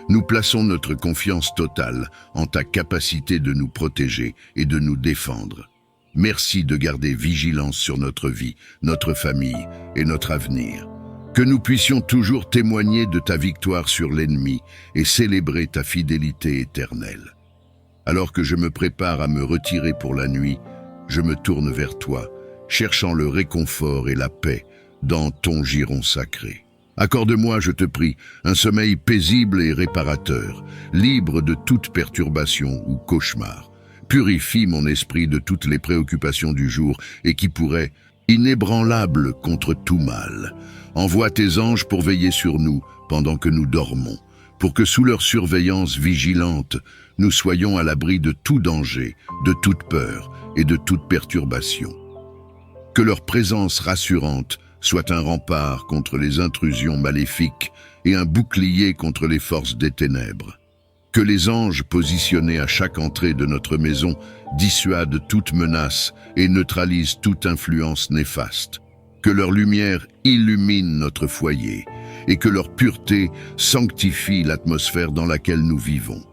Nous plaçons notre confiance totale en ta capacité de nous protéger et de nous défendre. Merci de garder vigilance sur notre vie, notre famille et notre avenir. Que nous puissions toujours témoigner de ta victoire sur l'ennemi et célébrer ta fidélité éternelle. Alors que je me prépare à me retirer pour la nuit, je me tourne vers toi, cherchant le réconfort et la paix dans ton giron sacré. Accorde-moi, je te prie, un sommeil paisible et réparateur, libre de toute perturbation ou cauchemar. Purifie mon esprit de toutes les préoccupations du jour et qui pourraient, inébranlable contre tout mal. Envoie tes anges pour veiller sur nous pendant que nous dormons, pour que sous leur surveillance vigilante, nous soyons à l'abri de tout danger, de toute peur et de toute perturbation. Que leur présence rassurante soit un rempart contre les intrusions maléfiques et un bouclier contre les forces des ténèbres. Que les anges positionnés à chaque entrée de notre maison dissuadent toute menace et neutralisent toute influence néfaste. Que leur lumière illumine notre foyer et que leur pureté sanctifie l'atmosphère dans laquelle nous vivons.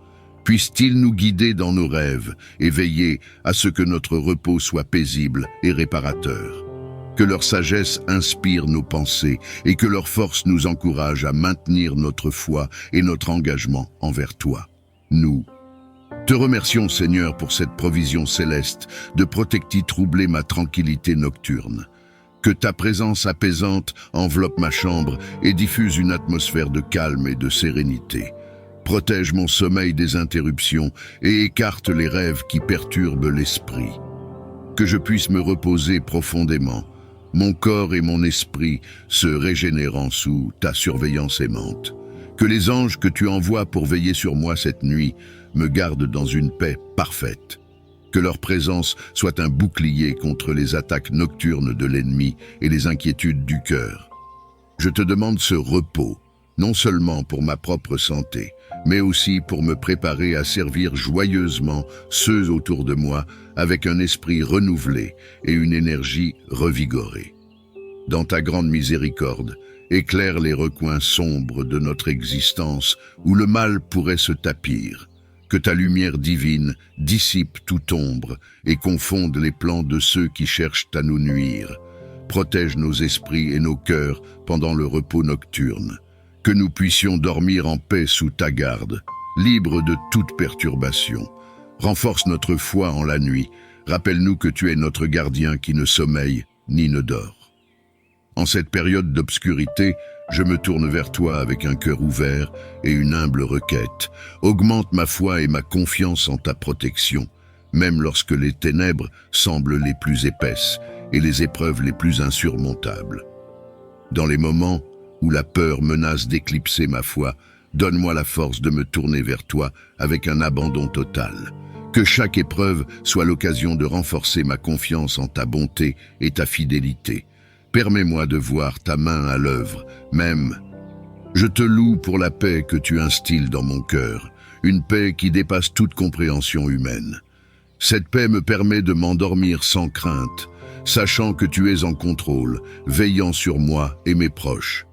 Puisse-t-il nous guider dans nos rêves et veiller à ce que notre repos soit paisible et réparateur. Que leur sagesse inspire nos pensées et que leur force nous encourage à maintenir notre foi et notre engagement envers toi. Nous te remercions, Seigneur, pour cette provision céleste de protecti troubler ma tranquillité nocturne. Que ta présence apaisante enveloppe ma chambre et diffuse une atmosphère de calme et de sérénité. Protège mon sommeil des interruptions et écarte les rêves qui perturbent l'esprit. Que je puisse me reposer profondément, mon corps et mon esprit se régénérant sous ta surveillance aimante. Que les anges que tu envoies pour veiller sur moi cette nuit me gardent dans une paix parfaite. Que leur présence soit un bouclier contre les attaques nocturnes de l'ennemi et les inquiétudes du cœur. Je te demande ce repos, non seulement pour ma propre santé, mais aussi pour me préparer à servir joyeusement ceux autour de moi avec un esprit renouvelé et une énergie revigorée. Dans ta grande miséricorde, éclaire les recoins sombres de notre existence où le mal pourrait se tapir. Que ta lumière divine dissipe toute ombre et confonde les plans de ceux qui cherchent à nous nuire. Protège nos esprits et nos cœurs pendant le repos nocturne. Que nous puissions dormir en paix sous ta garde, libres de toute perturbation. Renforce notre foi en la nuit. Rappelle-nous que tu es notre gardien qui ne sommeille ni ne dort. En cette période d'obscurité, je me tourne vers toi avec un cœur ouvert et une humble requête. Augmente ma foi et ma confiance en ta protection, même lorsque les ténèbres semblent les plus épaisses et les épreuves les plus insurmontables. Dans les moments où la peur menace d'éclipser ma foi, donne-moi la force de me tourner vers toi avec un abandon total. Que chaque épreuve soit l'occasion de renforcer ma confiance en ta bonté et ta fidélité. Permets-moi de voir ta main à l'œuvre, même. Je te loue pour la paix que tu instilles dans mon cœur, une paix qui dépasse toute compréhension humaine. Cette paix me permet de m'endormir sans crainte, sachant que tu es en contrôle, veillant sur moi et mes proches.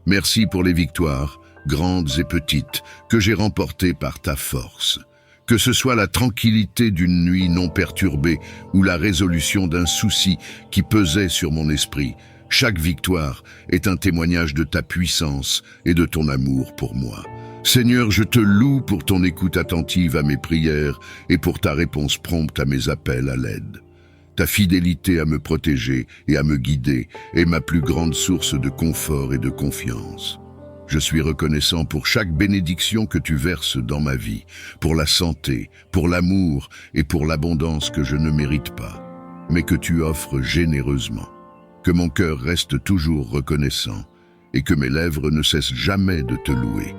Merci pour les victoires, grandes et petites, que j'ai remportées par ta force. Que ce soit la tranquillité d'une nuit non perturbée ou la résolution d'un souci qui pesait sur mon esprit, chaque victoire est un témoignage de ta puissance et de ton amour pour moi. Seigneur, je te loue pour ton écoute attentive à mes prières et pour ta réponse prompte à mes appels à l'aide. Ta fidélité à me protéger et à me guider est ma plus grande source de confort et de confiance. Je suis reconnaissant pour chaque bénédiction que tu verses dans ma vie, pour la santé, pour l'amour et pour l'abondance que je ne mérite pas, mais que tu offres généreusement. Que mon cœur reste toujours reconnaissant et que mes lèvres ne cessent jamais de te louer.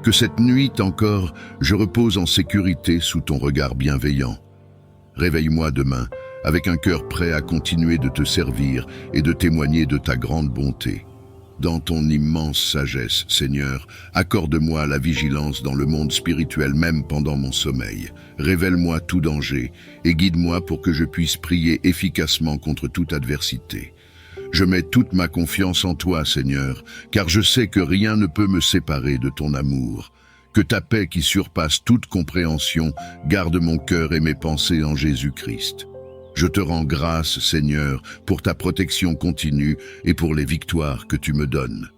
Que cette nuit encore, je repose en sécurité sous ton regard bienveillant. Réveille-moi demain avec un cœur prêt à continuer de te servir et de témoigner de ta grande bonté. Dans ton immense sagesse, Seigneur, accorde-moi la vigilance dans le monde spirituel même pendant mon sommeil. Révèle-moi tout danger et guide-moi pour que je puisse prier efficacement contre toute adversité. Je mets toute ma confiance en toi, Seigneur, car je sais que rien ne peut me séparer de ton amour. Que ta paix qui surpasse toute compréhension garde mon cœur et mes pensées en Jésus-Christ. Je te rends grâce, Seigneur, pour ta protection continue et pour les victoires que tu me donnes.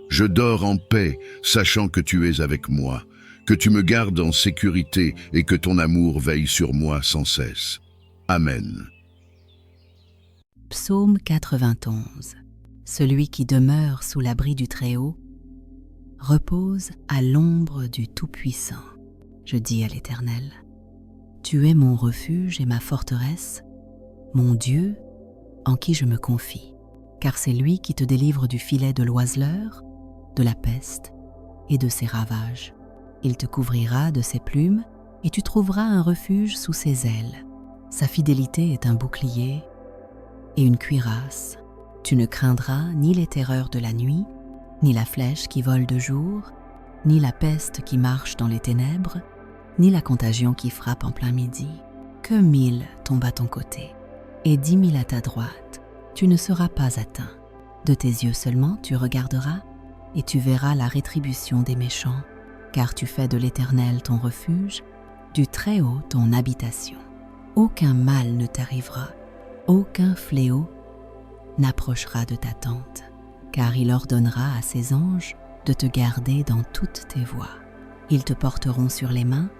Je dors en paix, sachant que tu es avec moi, que tu me gardes en sécurité et que ton amour veille sur moi sans cesse. Amen. Psaume 91. Celui qui demeure sous l'abri du Très-Haut repose à l'ombre du Tout-Puissant. Je dis à l'Éternel, tu es mon refuge et ma forteresse, mon Dieu, en qui je me confie, car c'est lui qui te délivre du filet de l'oiseleur, de la peste et de ses ravages. Il te couvrira de ses plumes et tu trouveras un refuge sous ses ailes. Sa fidélité est un bouclier et une cuirasse. Tu ne craindras ni les terreurs de la nuit, ni la flèche qui vole de jour, ni la peste qui marche dans les ténèbres, ni la contagion qui frappe en plein midi. Que 1000 tombent à ton côté et 10 000 à ta droite, tu ne seras pas atteint. De tes yeux seulement tu regarderas et tu verras la rétribution des méchants, car tu fais de l'Éternel ton refuge, du Très-Haut ton habitation. Aucun mal ne t'arrivera, aucun fléau n'approchera de ta tente, car il ordonnera à ses anges de te garder dans toutes tes voies. Ils te porteront sur les mains,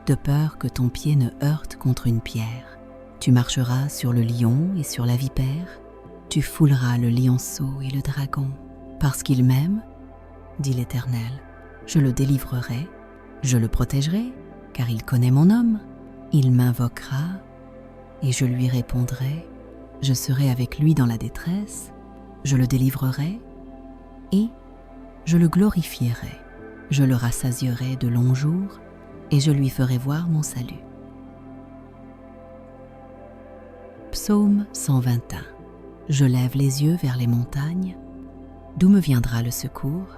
de peur que ton pied ne heurte contre une pierre. Tu marcheras sur le lion et sur la vipère, tu fouleras le lionceau et le dragon. Parce qu'il m'aime, dit l'Éternel, je le délivrerai, je le protégerai, car il connaît mon nom. Il m'invoquera, et je lui répondrai. Je serai avec lui dans la détresse, je le délivrerai, et je le glorifierai. Je le rassasierai de longs jours, et je lui ferai voir mon salut. Psaume 121. Je lève les yeux vers les montagnes. D'où me viendra le secours?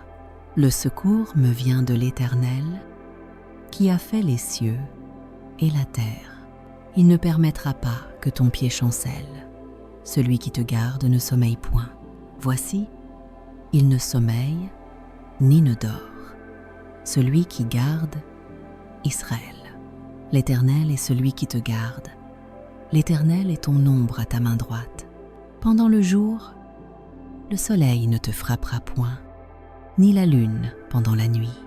Le secours me vient de l'Éternel, qui a fait les cieux et la terre. Il ne permettra pas que ton pied chancelle. Celui qui te garde ne sommeille point. Voici, il ne sommeille ni ne dort. Celui qui garde Israël. L'Éternel est celui qui te garde. L'Éternel est ton ombre à ta main droite. Pendant le jour, le soleil ne te frappera point, ni la lune pendant la nuit.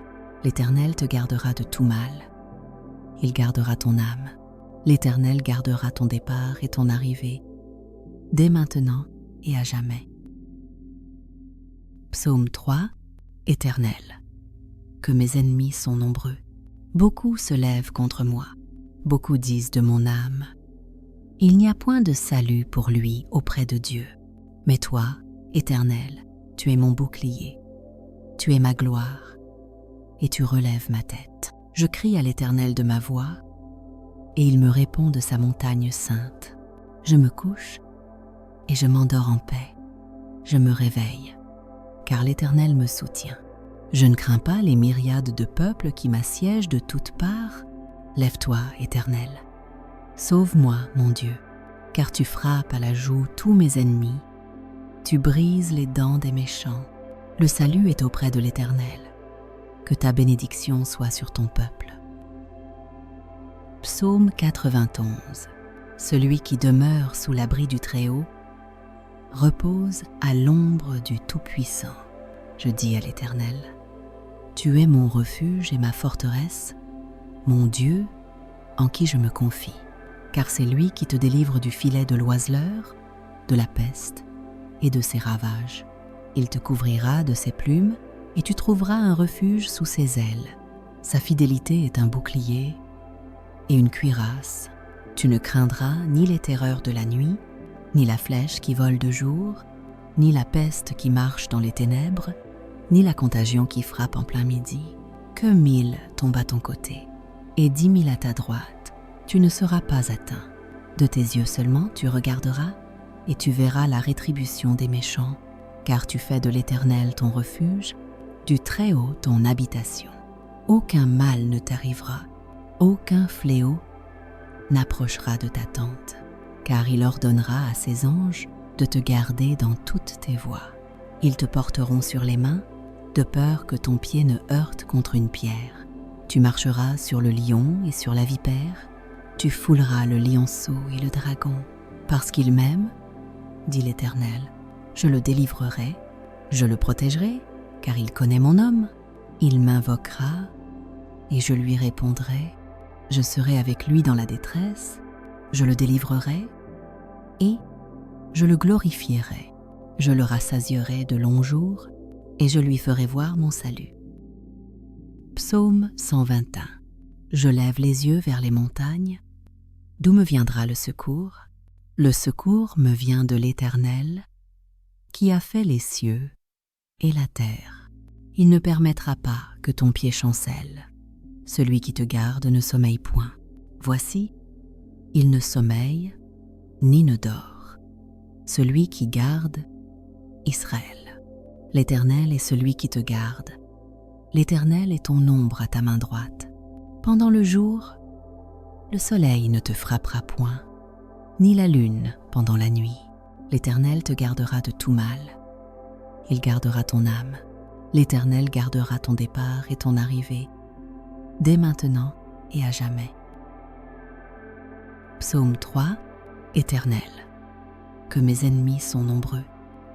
L'Éternel te gardera de tout mal. Il gardera ton âme. L'Éternel gardera ton départ et ton arrivée, dès maintenant et à jamais. Psaume 3. Éternel, que mes ennemis sont nombreux. Beaucoup se lèvent contre moi. Beaucoup disent de mon âme. Il n'y a point de salut pour lui auprès de Dieu. Mais toi, Éternel, tu es mon bouclier. Tu es ma gloire, et tu relèves ma tête. Je crie à l'Éternel de ma voix, et il me répond de sa montagne sainte. Je me couche, et je m'endors en paix. Je me réveille, car l'Éternel me soutient. Je ne crains pas les myriades de peuples qui m'assiègent de toutes parts. Lève-toi, Éternel. Sauve-moi, mon Dieu, car tu frappes à la joue tous mes ennemis. Tu brises les dents des méchants. Le salut est auprès de l'Éternel. Que ta bénédiction soit sur ton peuple. Psaume 91. Celui qui demeure sous l'abri du Très-Haut repose à l'ombre du Tout-Puissant. Je dis à l'Éternel, tu es mon refuge et ma forteresse, mon Dieu en qui je me confie. Car c'est lui qui te délivre du filet de l'oiseleur, de la peste et de ses ravages. Il te couvrira de ses plumes et tu trouveras un refuge sous ses ailes. Sa fidélité est un bouclier et une cuirasse. Tu ne craindras ni les terreurs de la nuit, ni la flèche qui vole de jour, ni la peste qui marche dans les ténèbres, ni la contagion qui frappe en plein midi. Que 1000 tombent à ton côté et 10 000 à ta droite. Tu ne seras pas atteint. De tes yeux seulement tu regarderas, et tu verras la rétribution des méchants, car tu fais de l'Éternel ton refuge, du Très-Haut ton habitation. Aucun mal ne t'arrivera, aucun fléau n'approchera de ta tente, car il ordonnera à ses anges de te garder dans toutes tes voies. Ils te porteront sur les mains, de peur que ton pied ne heurte contre une pierre. Tu marcheras sur le lion et sur la vipère, tu fouleras le lionceau et le dragon. Parce qu'il m'aime, dit l'Éternel, je le délivrerai, je le protégerai, car il connaît mon nom. Il m'invoquera, et je lui répondrai. Je serai avec lui dans la détresse, je le délivrerai, et je le glorifierai. Je le rassasierai de longs jours, et je lui ferai voir mon salut. Psaume 121. Je lève les yeux vers les montagnes. D'où me viendra le secours? Le secours me vient de l'Éternel, qui a fait les cieux et la terre. Il ne permettra pas que ton pied chancelle. Celui qui te garde ne sommeille point. Voici, il ne sommeille ni ne dort. Celui qui garde Israël. L'Éternel est celui qui te garde. L'Éternel est ton ombre à ta main droite. Pendant le jour, le soleil ne te frappera point, ni la lune pendant la nuit. L'Éternel te gardera de tout mal. Il gardera ton âme. L'Éternel gardera ton départ et ton arrivée, dès maintenant et à jamais. Psaume 3, Éternel, que mes ennemis sont nombreux.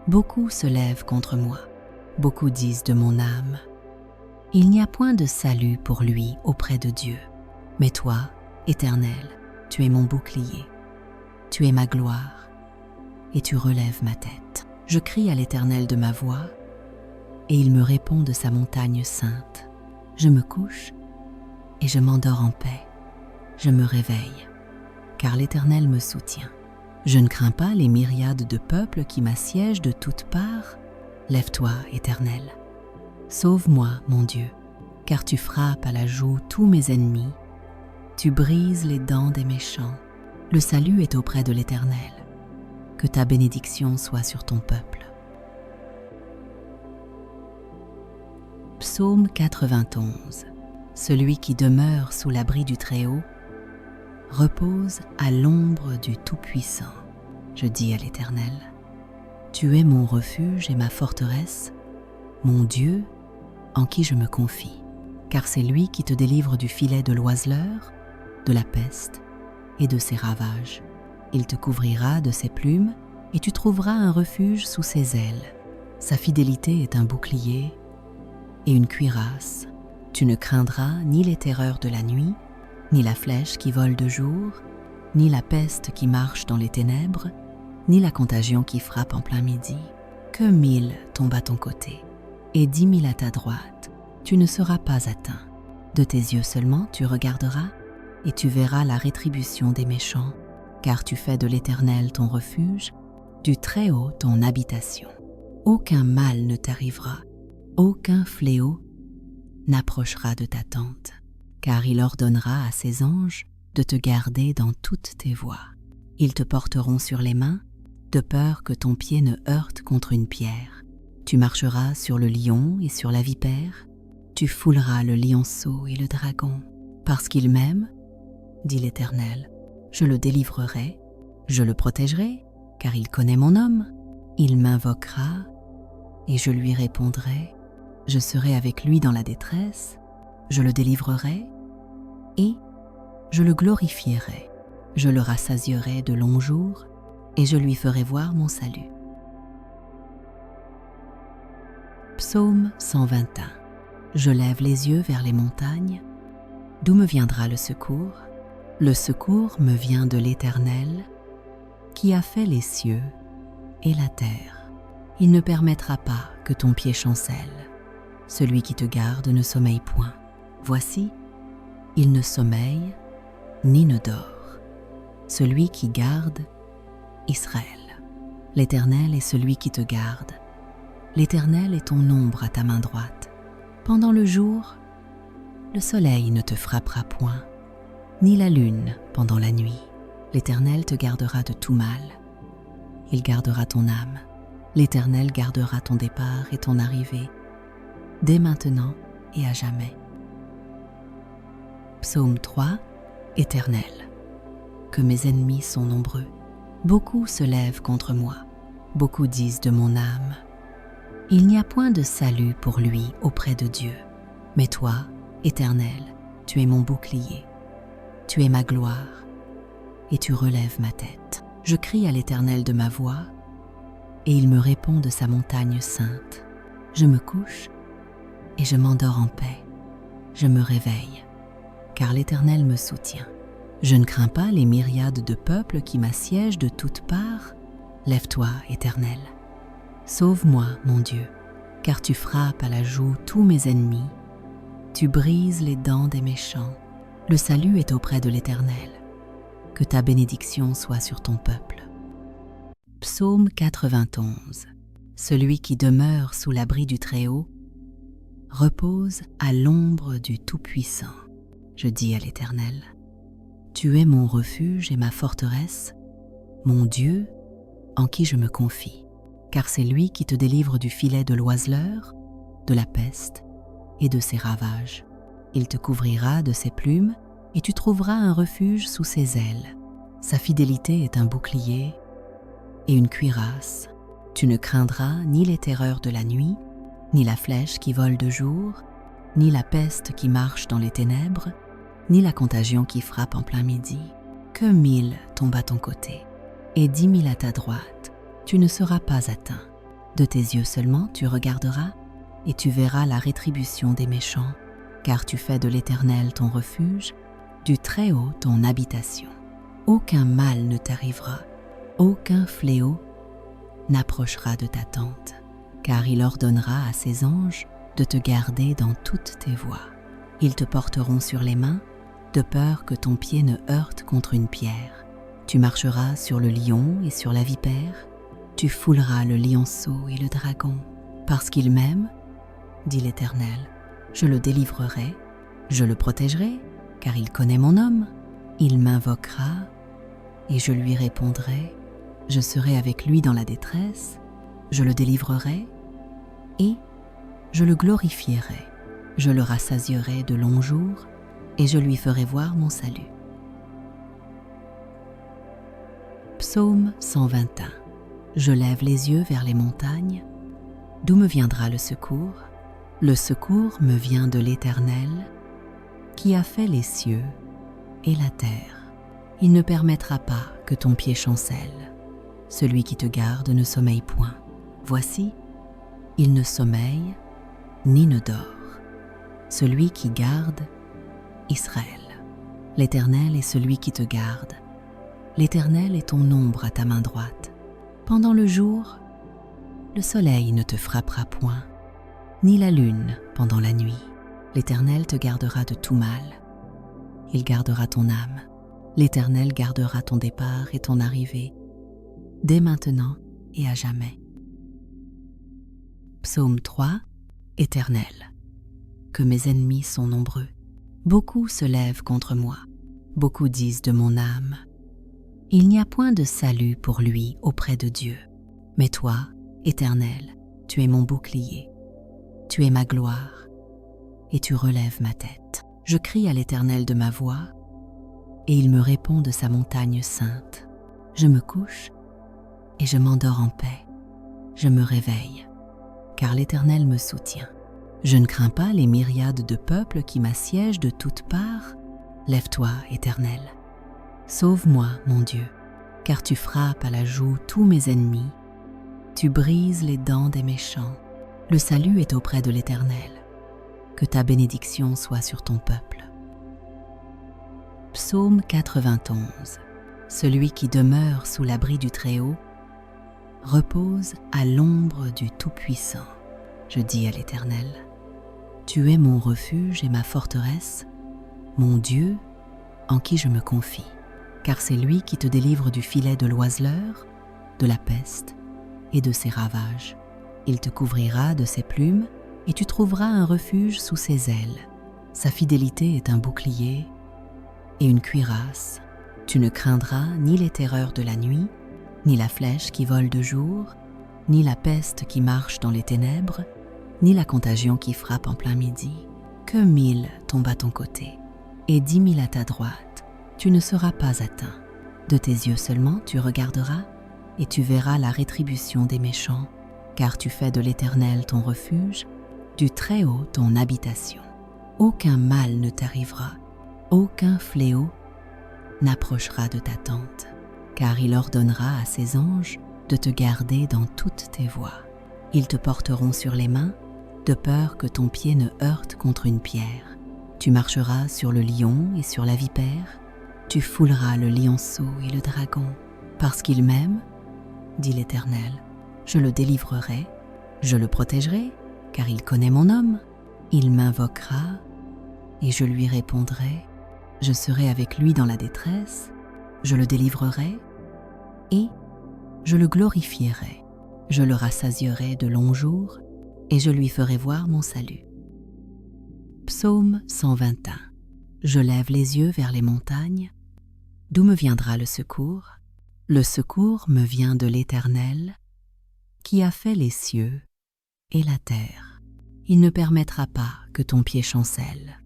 Beaucoup se lèvent contre moi. Beaucoup disent de mon âme: il n'y a point de salut pour lui auprès de Dieu. Mais toi, Éternel, tu es mon bouclier. Tu es ma gloire, et tu relèves ma tête. Je crie à l'Éternel de ma voix, et il me répond de sa montagne sainte. Je me couche, et je m'endors en paix. Je me réveille, car l'Éternel me soutient. Je ne crains pas les myriades de peuples qui m'assiègent de toutes parts. Lève-toi, Éternel. Sauve-moi, mon Dieu, car tu frappes à la joue tous mes ennemis. Tu brises les dents des méchants. Le salut est auprès de l'Éternel. Que ta bénédiction soit sur ton peuple. Psaume 91. Celui qui demeure sous l'abri du Très-Haut repose à l'ombre du Tout-Puissant. Je dis à l'Éternel: tu es mon refuge et ma forteresse, mon Dieu en qui je me confie, car c'est lui qui te délivre du filet de l'oiseleur, de la peste et de ses ravages. Il te couvrira de ses plumes et tu trouveras un refuge sous ses ailes. Sa fidélité est un bouclier et une cuirasse. Tu ne craindras ni les terreurs de la nuit, ni la flèche qui vole de jour, ni la peste qui marche dans les ténèbres, ni la contagion qui frappe en plein midi. Que 1000 tombent à ton côté et 10 000 à ta droite, tu ne seras pas atteint. De tes yeux seulement tu regarderas et tu verras la rétribution des méchants, car tu fais de l'Éternel ton refuge, du Très-Haut ton habitation. Aucun mal ne t'arrivera, aucun fléau n'approchera de ta tente, car il ordonnera à ses anges de te garder dans toutes tes voies. Ils te porteront sur les mains, de peur que ton pied ne heurte contre une pierre. Tu marcheras sur le lion et sur la vipère, tu fouleras le lionceau et le dragon. Parce qu'il m'aime, dit l'Éternel, je le délivrerai, je le protégerai, car il connaît mon nom. Il m'invoquera, et je lui répondrai. Je serai avec lui dans la détresse, je le délivrerai, et je le glorifierai. Je le rassasierai de longs jours, et je lui ferai voir mon salut. Psaume 121. Je lève les yeux vers les montagnes. D'où me viendra le secours? Le secours me vient de l'Éternel, qui a fait les cieux et la terre. Il ne permettra pas que ton pied chancelle. Celui qui te garde ne sommeille point. Voici, il ne sommeille ni ne dort. Celui qui garde Israël. L'Éternel est celui qui te garde. L'Éternel est ton ombre à ta main droite. Pendant le jour, le soleil ne te frappera point, ni la lune pendant la nuit. L'Éternel te gardera de tout mal. Il gardera ton âme. L'Éternel gardera ton départ et ton arrivée, dès maintenant et à jamais. Psaume 3, Éternel, que mes ennemis sont nombreux. Beaucoup se lèvent contre moi. Beaucoup disent de mon âme: il n'y a point de salut pour lui auprès de Dieu. Mais toi, Éternel, tu es mon bouclier. Tu es ma gloire, et tu relèves ma tête. Je crie à l'Éternel de ma voix, et il me répond de sa montagne sainte. Je me couche, et je m'endors en paix. Je me réveille, car l'Éternel me soutient. Je ne crains pas les myriades de peuples qui m'assiègent de toutes parts. Lève-toi, Éternel. Sauve-moi, mon Dieu, car tu frappes à la joue tous mes ennemis. Tu brises les dents des méchants. Le salut est auprès de l'Éternel. Que ta bénédiction soit sur ton peuple. Psaume 91. Celui qui demeure sous l'abri du Très-Haut repose à l'ombre du Tout-Puissant. Je dis à l'Éternel: tu es mon refuge et ma forteresse, mon Dieu en qui je me confie, car c'est lui qui te délivre du filet de l'oiseleur, de la peste et de ses ravages. Il te couvrira de ses plumes et tu trouveras un refuge sous ses ailes. Sa fidélité est un bouclier et une cuirasse. Tu ne craindras ni les terreurs de la nuit, ni la flèche qui vole de jour, ni la peste qui marche dans les ténèbres, ni la contagion qui frappe en plein midi. Que 1000 tombent à ton côté et 10 000 à ta droite, tu ne seras pas atteint. De tes yeux seulement tu regarderas et tu verras la rétribution des méchants, car tu fais de l'Éternel ton refuge, du Très-Haut ton habitation. Aucun mal ne t'arrivera, aucun fléau n'approchera de ta tente, car il ordonnera à ses anges de te garder dans toutes tes voies. Ils te porteront sur les mains, de peur que ton pied ne heurte contre une pierre. Tu marcheras sur le lion et sur la vipère, tu fouleras le lionceau et le dragon. Parce qu'il m'aime, dit l'Éternel, je le délivrerai, je le protégerai, car il connaît mon nom. Il m'invoquera, et je lui répondrai, je serai avec lui dans la détresse, je le délivrerai, et je le glorifierai. Je le rassasierai de longs jours, et je lui ferai voir mon salut. Psaume 121. Je lève les yeux vers les montagnes. D'où me viendra le secours? Le secours me vient de l'Éternel, qui a fait les cieux et la terre. Il ne permettra pas que ton pied chancelle. Celui qui te garde ne sommeille point. Voici, il ne sommeille ni ne dort. Celui qui garde Israël. L'Éternel est celui qui te garde. L'Éternel est ton ombre à ta main droite. Pendant le jour, le soleil ne te frappera point, ni la lune pendant la nuit. L'Éternel te gardera de tout mal. Il gardera ton âme. L'Éternel gardera ton départ et ton arrivée, dès maintenant et à jamais. Psaume 3. Éternel, que mes ennemis sont nombreux. Beaucoup se lèvent contre moi. Beaucoup disent de mon âme, il n'y a point de salut pour lui auprès de Dieu. Mais toi, Éternel, tu es mon bouclier. Tu es ma gloire, et tu relèves ma tête. Je crie à l'Éternel de ma voix, et il me répond de sa montagne sainte. Je me couche, et je m'endors en paix. Je me réveille, car l'Éternel me soutient. Je ne crains pas les myriades de peuples qui m'assiègent de toutes parts. Lève-toi, Éternel. Sauve-moi, mon Dieu, car tu frappes à la joue tous mes ennemis. Tu brises les dents des méchants. Le salut est auprès de l'Éternel. Que ta bénédiction soit sur ton peuple. Psaume 91. Celui qui demeure sous l'abri du Très-Haut repose à l'ombre du Tout-Puissant. Je dis à l'Éternel, tu es mon refuge et ma forteresse, mon Dieu en qui je me confie. Car c'est lui qui te délivre du filet de l'oiseleur, de la peste et de ses ravages. Il te couvrira de ses plumes et tu trouveras un refuge sous ses ailes. Sa fidélité est un bouclier et une cuirasse. Tu ne craindras ni les terreurs de la nuit, ni la flèche qui vole de jour, ni la peste qui marche dans les ténèbres, ni la contagion qui frappe en plein midi. Que 1000 tombent à ton côté et 10 000 à ta droite, tu ne seras pas atteint. De tes yeux seulement tu regarderas, et tu verras la rétribution des méchants, car tu fais de l'Éternel ton refuge, du Très-Haut ton habitation. Aucun mal ne t'arrivera, aucun fléau n'approchera de ta tente, car il ordonnera à ses anges de te garder dans toutes tes voies. Ils te porteront sur les mains, de peur que ton pied ne heurte contre une pierre. Tu marcheras sur le lion et sur la vipère, tu fouleras le lionceau et le dragon. Parce qu'il m'aime, dit l'Éternel, je le délivrerai, je le protégerai, car il connaît mon nom. Il m'invoquera, et je lui répondrai. Je serai avec lui dans la détresse, je le délivrerai, et je le glorifierai. Je le rassasierai de longs jours, et je lui ferai voir mon salut. Psaume 121. Je lève les yeux vers les montagnes. D'où me viendra le secours? Le secours me vient de l'Éternel, qui a fait les cieux et la terre. Il ne permettra pas que ton pied chancelle.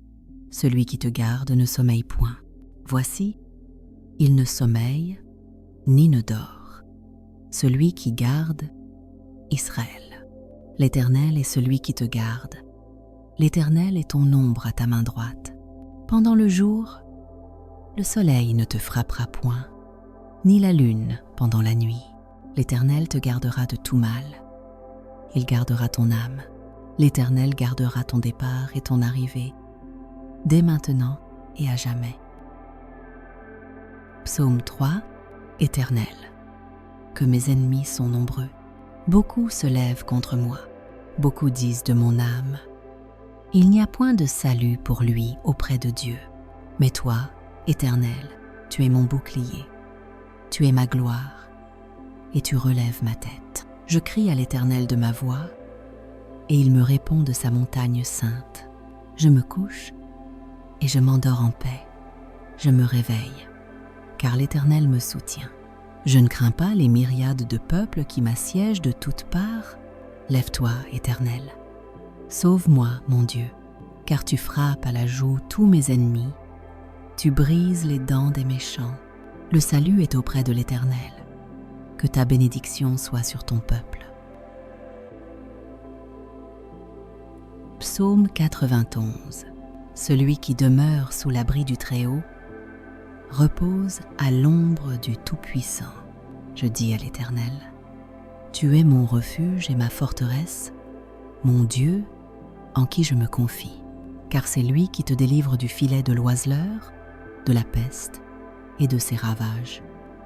Celui qui te garde ne sommeille point. Voici, il ne sommeille ni ne dort. Celui qui garde Israël. L'Éternel est celui qui te garde. L'Éternel est ton ombre à ta main droite. Pendant le jour, Le soleil ne te frappera point, ni la lune pendant la nuit. L'Éternel te gardera de tout mal. Il gardera ton âme. L'Éternel gardera ton départ et ton arrivée, dès maintenant et à jamais. Psaume 3. Éternel, que mes ennemis sont nombreux. Beaucoup se lèvent contre moi. Beaucoup disent de mon âme: il n'y a point de salut pour lui auprès de Dieu. Mais toi, Éternel, tu es mon bouclier. Tu es ma gloire, et tu relèves ma tête. Je crie à l'Éternel de ma voix, et il me répond de sa montagne sainte. Je me couche, et je m'endors en paix. Je me réveille, car l'Éternel me soutient. Je ne crains pas les myriades de peuples qui m'assiègent de toutes parts. Lève-toi, Éternel. Sauve-moi, mon Dieu, car tu frappes à la joue tous mes ennemis. Tu brises les dents des méchants. Le salut est auprès de l'Éternel. Que ta bénédiction soit sur ton peuple. Psaume 91. Celui qui demeure sous l'abri du Très-Haut repose à l'ombre du Tout-Puissant. Je dis à l'Éternel: tu es mon refuge et ma forteresse, mon Dieu en qui je me confie, car c'est lui qui te délivre du filet de l'oiseleur, de la peste et de ses ravages.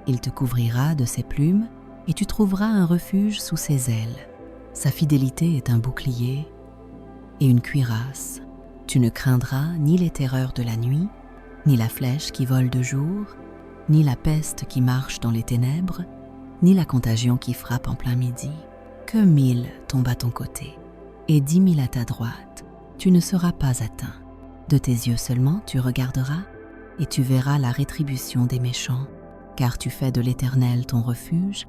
Il te couvrira de ses plumes et tu trouveras un refuge sous ses ailes. Sa fidélité est un bouclier et une cuirasse. Tu ne craindras ni les terreurs de la nuit, ni la flèche qui vole de jour, ni la peste qui marche dans les ténèbres, ni la contagion qui frappe en plein midi. Que 1000 tombent à ton côté et 10 000 à ta droite, tu ne seras pas atteint. De tes yeux seulement tu regarderas et tu verras la rétribution des méchants, car tu fais de l'Éternel ton refuge,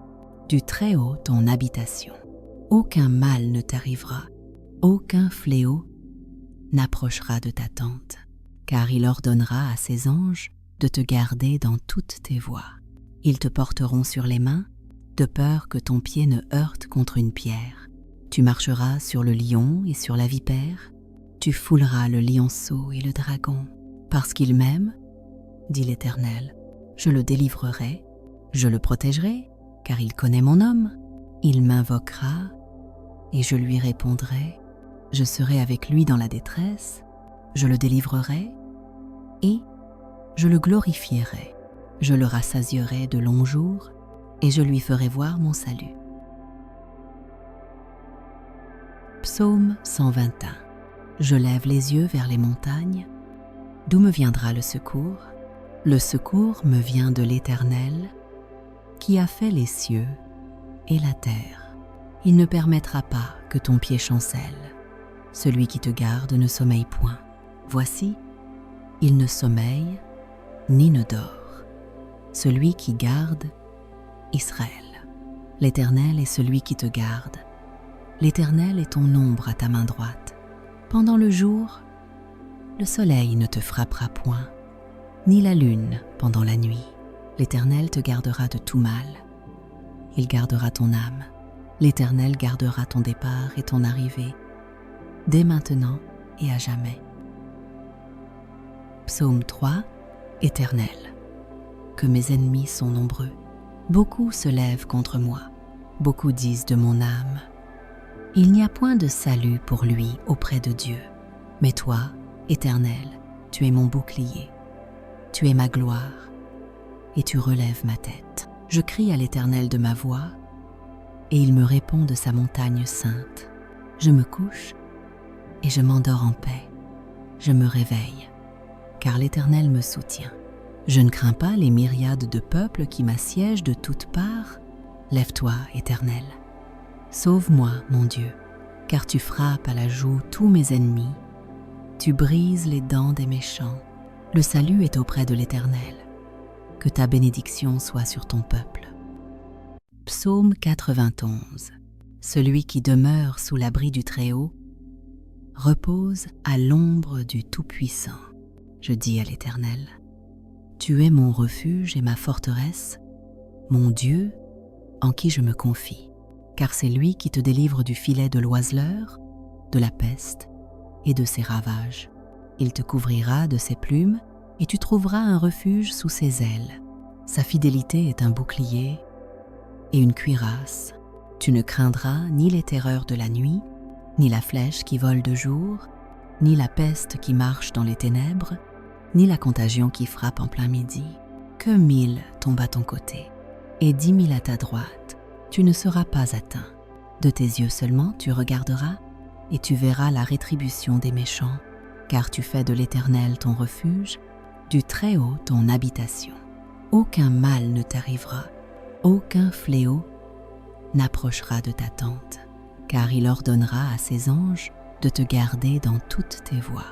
du Très-Haut ton habitation. Aucun mal ne t'arrivera, aucun fléau n'approchera de ta tente, car il ordonnera à ses anges de te garder dans toutes tes voies. Ils te porteront sur les mains, de peur que ton pied ne heurte contre une pierre. Tu marcheras sur le lion et sur la vipère, tu fouleras le lionceau et le dragon. Parce qu'il m'aime, dit l'Éternel, je le délivrerai, je le protégerai, car il connaît mon nom. Il m'invoquera, et je lui répondrai. Je serai avec lui dans la détresse, je le délivrerai, et je le glorifierai. Je le rassasierai de longs jours, et je lui ferai voir mon salut. Psaume 121. Je lève les yeux vers les montagnes. D'où me viendra le secours? Le secours me vient de l'Éternel, qui a fait les cieux et la terre. Il ne permettra pas que ton pied chancelle. Celui qui te garde ne sommeille point. Voici, il ne sommeille ni ne dort. Celui qui garde Israël. L'Éternel est celui qui te garde. L'Éternel est ton ombre à ta main droite. Pendant le jour, le soleil ne te frappera point, ni la lune pendant la nuit. L'Éternel te gardera de tout mal. Il gardera ton âme. L'Éternel gardera ton départ et ton arrivée, dès maintenant et à jamais. Psaume 3. Éternel, que mes ennemis sont nombreux. Beaucoup se lèvent contre moi. Beaucoup disent de mon âme: il n'y a point de salut pour lui auprès de Dieu. Mais toi, Éternel, tu es mon bouclier. Tu es ma gloire, et tu relèves ma tête. Je crie à l'Éternel de ma voix, et il me répond de sa montagne sainte. Je me couche, et je m'endors en paix. Je me réveille, car l'Éternel me soutient. Je ne crains pas les myriades de peuples qui m'assiègent de toutes parts. Lève-toi, Éternel. Sauve-moi, mon Dieu, car tu frappes à la joue tous mes ennemis. Tu brises les dents des méchants. Le salut est auprès de l'Éternel. Que ta bénédiction soit sur ton peuple. Psaume 91. Celui qui demeure sous l'abri du Très-Haut repose à l'ombre du Tout-Puissant. Je dis à l'Éternel: tu es mon refuge et ma forteresse, mon Dieu en qui je me confie, car c'est lui qui te délivre du filet de l'oiseleur, de la peste et de ses ravages. Il te couvrira de ses plumes et tu trouveras un refuge sous ses ailes. Sa fidélité est un bouclier et une cuirasse. Tu ne craindras ni les terreurs de la nuit, ni la flèche qui vole de jour, ni la peste qui marche dans les ténèbres, ni la contagion qui frappe en plein midi. Que 1000 tombent à ton côté et 10 000 à ta droite, tu ne seras pas atteint. De tes yeux seulement tu regarderas et tu verras la rétribution des méchants, car tu fais de l'Éternel ton refuge, du Très-Haut ton habitation. Aucun mal ne t'arrivera, aucun fléau n'approchera de ta tente, car il ordonnera à ses anges de te garder dans toutes tes voies.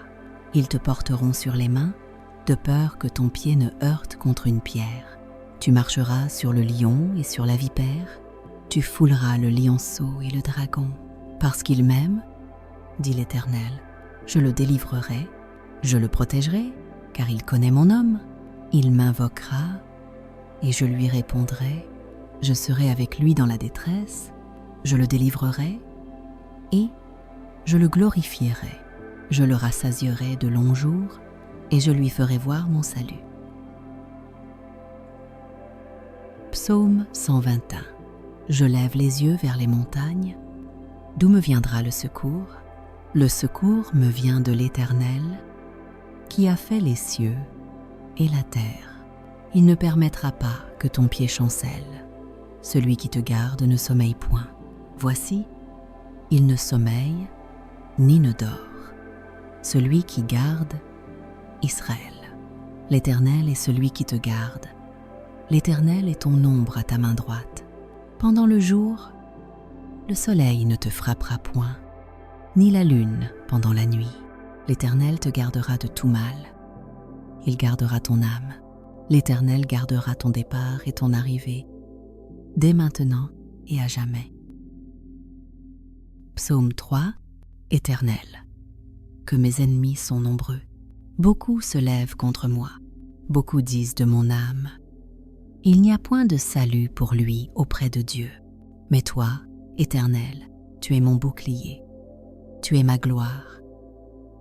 Ils te porteront sur les mains, de peur que ton pied ne heurte contre une pierre. Tu marcheras sur le lion et sur la vipère, tu fouleras le lionceau et le dragon. Parce qu'il m'aime, dit l'Éternel, je le délivrerai, je le protégerai, car il connaît mon nom. Il m'invoquera et je lui répondrai. Je serai avec lui dans la détresse, je le délivrerai et je le glorifierai. Je le rassasierai de longs jours et je lui ferai voir mon salut. Psaume 121. Je lève les yeux vers les montagnes. D'où me viendra le secours? Le secours me vient de l'Éternel, qui a fait les cieux et la terre. Il ne permettra pas que ton pied chancelle. Celui qui te garde ne sommeille point. Voici, il ne sommeille ni ne dort. Celui qui garde Israël. L'Éternel est celui qui te garde. L'Éternel est ton ombre à ta main droite. Pendant le jour, le soleil ne te frappera point, ni la lune pendant la nuit. L'Éternel te gardera de tout mal. Il gardera ton âme. L'Éternel gardera ton départ et ton arrivée, dès maintenant et à jamais. Psaume 3. Éternel, que mes ennemis sont nombreux. Beaucoup se lèvent contre moi. Beaucoup disent de mon âme. Il n'y a point de salut pour lui auprès de Dieu. Mais toi, Éternel, tu es mon bouclier. Tu es ma gloire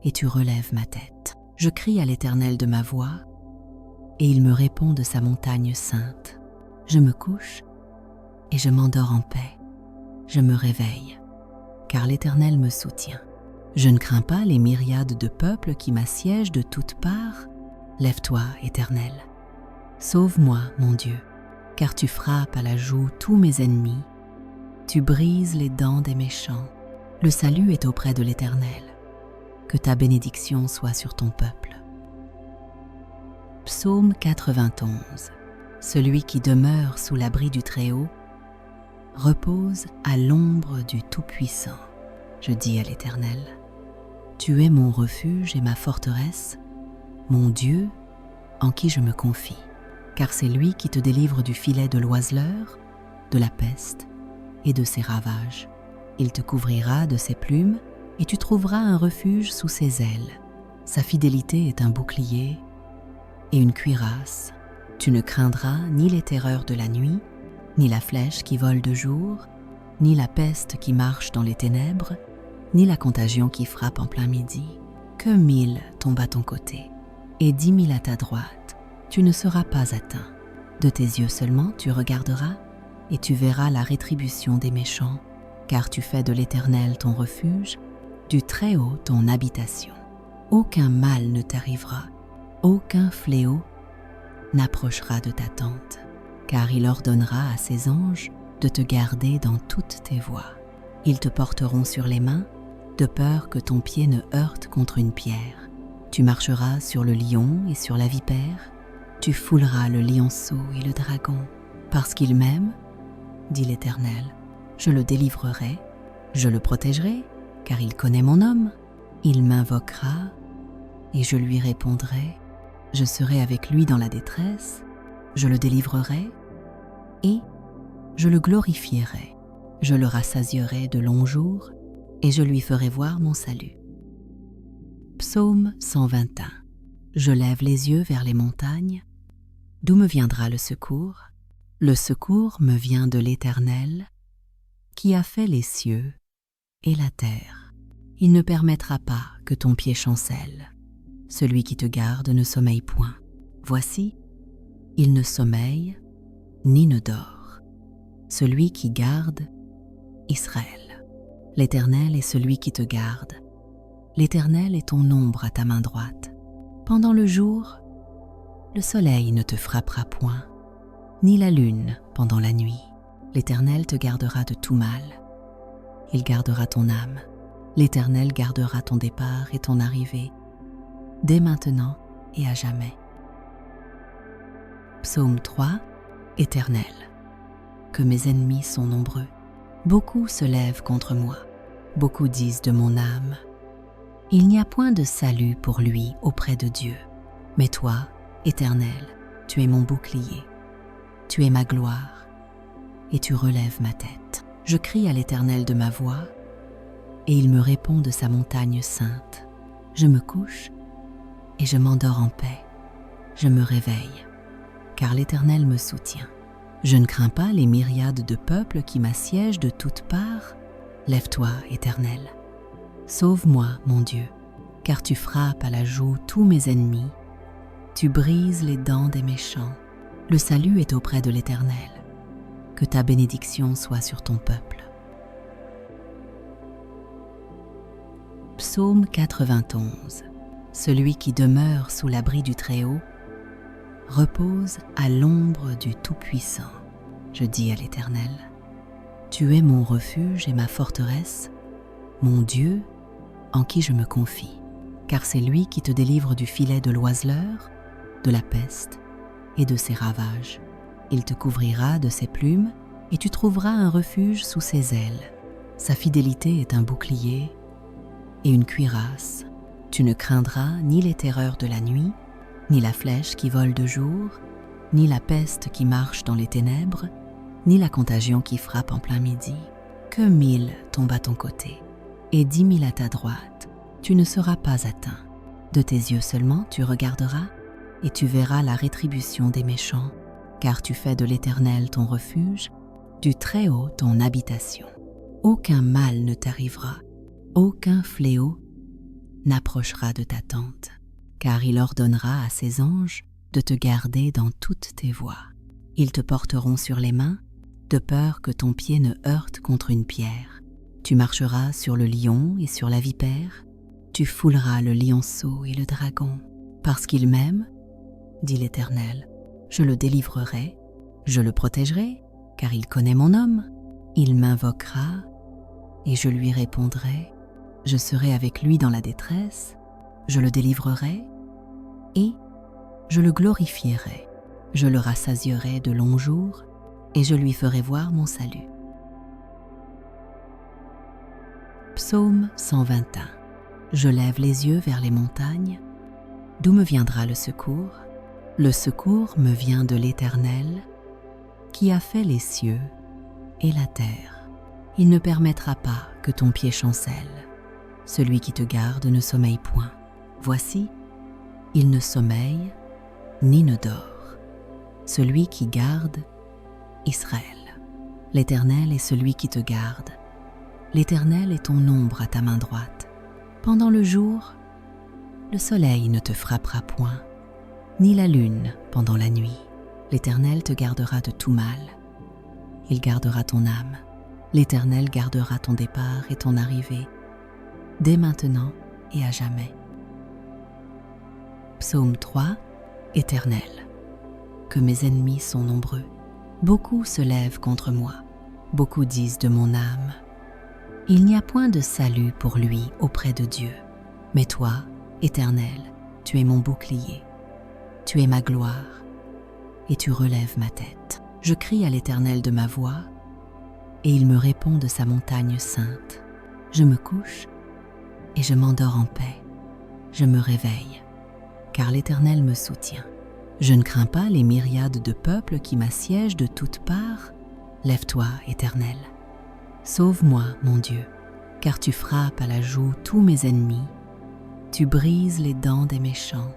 et tu relèves ma tête. Je crie à l'Éternel de ma voix et il me répond de sa montagne sainte. Je me couche et je m'endors en paix. Je me réveille, car l'Éternel me soutient. Je ne crains pas les myriades de peuples qui m'assiègent de toutes parts. Lève-toi, Éternel. Sauve-moi, mon Dieu, car tu frappes à la joue tous mes ennemis. Tu brises les dents des méchants. Le salut est auprès de l'Éternel. Que ta bénédiction soit sur ton peuple. Psaume 91. Celui qui demeure sous l'abri du Très-Haut repose à l'ombre du Tout-Puissant. Je dis à l'Éternel, tu es mon refuge et ma forteresse, mon Dieu en qui je me confie. Car c'est lui qui te délivre du filet de l'oiseleur, de la peste et de ses ravages. Il te couvrira de ses plumes et tu trouveras un refuge sous ses ailes. Sa fidélité est un bouclier et une cuirasse. Tu ne craindras ni les terreurs de la nuit, ni la flèche qui vole de jour, ni la peste qui marche dans les ténèbres, ni la contagion qui frappe en plein midi. Que 1000 tombent à ton côté et 10 000 à ta droite, tu ne seras pas atteint. De tes yeux seulement tu regarderas et tu verras la rétribution des méchants, car tu fais de l'Éternel ton refuge, du Très-Haut ton habitation. Aucun mal ne t'arrivera, aucun fléau n'approchera de ta tente, car il ordonnera à ses anges de te garder dans toutes tes voies. Ils te porteront sur les mains, de peur que ton pied ne heurte contre une pierre. Tu marcheras sur le lion et sur la vipère, tu fouleras le lionceau et le dragon. Parce qu'il m'aime, dit l'Éternel, je le délivrerai, je le protégerai, car il connaît mon nom. Il m'invoquera et je lui répondrai. Je serai avec lui dans la détresse, je le délivrerai et je le glorifierai. Je le rassasierai de longs jours et je lui ferai voir mon salut. Psaume 121. Je lève les yeux vers les montagnes. D'où me viendra le secours? Le secours me vient de l'Éternel, qui a fait les cieux et la terre. Il ne permettra pas que ton pied chancelle. celui qui te garde ne sommeille point. Voici, il ne sommeille ni ne dort, celui qui garde Israël. L'Éternel est celui qui te garde. L'Éternel est ton ombre à ta main droite. Pendant le jour, le soleil ne te frappera point, ni la lune pendant la nuit. L'Éternel te gardera de tout mal. Il gardera ton âme. L'Éternel gardera ton départ et ton arrivée, dès maintenant et à jamais. Psaume 3. Éternel, que mes ennemis sont nombreux. Beaucoup se lèvent contre moi. Beaucoup disent de mon âme: il n'y a point de salut pour lui auprès de Dieu. Mais toi, Éternel, tu es mon bouclier. Tu es ma gloire, et tu relèves ma tête. Je crie à l'Éternel de ma voix, et il me répond de sa montagne sainte. Je me couche, et je m'endors en paix. Je me réveille, car l'Éternel me soutient. Je ne crains pas les myriades de peuples qui m'assiègent de toutes parts. Lève-toi, Éternel. Sauve-moi, mon Dieu, car tu frappes à la joue tous mes ennemis. Tu brises les dents des méchants. Le salut est auprès de l'Éternel. Que ta bénédiction soit sur ton peuple. Psaume 91. Celui qui demeure sous l'abri du Très-Haut repose à l'ombre du Tout-Puissant. Je dis à l'Éternel: tu es mon refuge et ma forteresse, mon Dieu en qui je me confie. Car c'est lui qui te délivre du filet de l'oiseleur, de la peste et de ses ravages. Il te couvrira de ses plumes et tu trouveras un refuge sous ses ailes. Sa fidélité est un bouclier et une cuirasse. Tu ne craindras ni les terreurs de la nuit, ni la flèche qui vole de jour, ni la peste qui marche dans les ténèbres, ni la contagion qui frappe en plein midi. Que 1000 tombent à ton côté et 10 000 à ta droite, tu ne seras pas atteint. De tes yeux seulement tu regarderas et tu verras la rétribution des méchants, car tu fais de l'Éternel ton refuge, du Très-Haut ton habitation. Aucun mal ne t'arrivera, aucun fléau n'approchera de ta tente, car il ordonnera à ses anges de te garder dans toutes tes voies. Ils te porteront sur les mains, de peur que ton pied ne heurte contre une pierre. Tu marcheras sur le lion et sur la vipère, tu fouleras le lionceau et le dragon. Parce qu'il m'aime, dit l'Éternel, je le délivrerai, je le protégerai, car il connaît mon nom. Il m'invoquera, et je lui répondrai. Je serai avec lui dans la détresse, je le délivrerai, et je le glorifierai. Je le rassasierai de longs jours, et je lui ferai voir mon salut. Psaume 121. Je lève les yeux vers les montagnes. D'où me viendra le secours? Le secours me vient de l'Éternel, qui a fait les cieux et la terre. Il ne permettra pas que ton pied chancelle. Celui qui te garde ne sommeille point. Voici, il ne sommeille ni ne dort. Celui qui garde Israël. L'Éternel est celui qui te garde. L'Éternel est ton ombre à ta main droite. Pendant le jour, le soleil ne te frappera point, ni la lune pendant la nuit. L'Éternel te gardera de tout mal. Il gardera ton âme. L'Éternel gardera ton départ et ton arrivée, dès maintenant et à jamais. Psaume 3. Éternel, que mes ennemis sont nombreux. Beaucoup se lèvent contre moi. Beaucoup disent de mon âme: il n'y a point de salut pour lui auprès de Dieu. Mais toi, Éternel, tu es mon bouclier. Tu es ma gloire, et tu relèves ma tête. Je crie à l'Éternel de ma voix, et il me répond de sa montagne sainte. Je me couche, et je m'endors en paix. Je me réveille, car l'Éternel me soutient. Je ne crains pas les myriades de peuples qui m'assiègent de toutes parts. Lève-toi, Éternel. Sauve-moi, mon Dieu, car tu frappes à la joue tous mes ennemis. Tu brises les dents des méchants.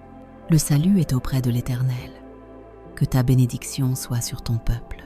Le salut est auprès de l'Éternel. Que ta bénédiction soit sur ton peuple.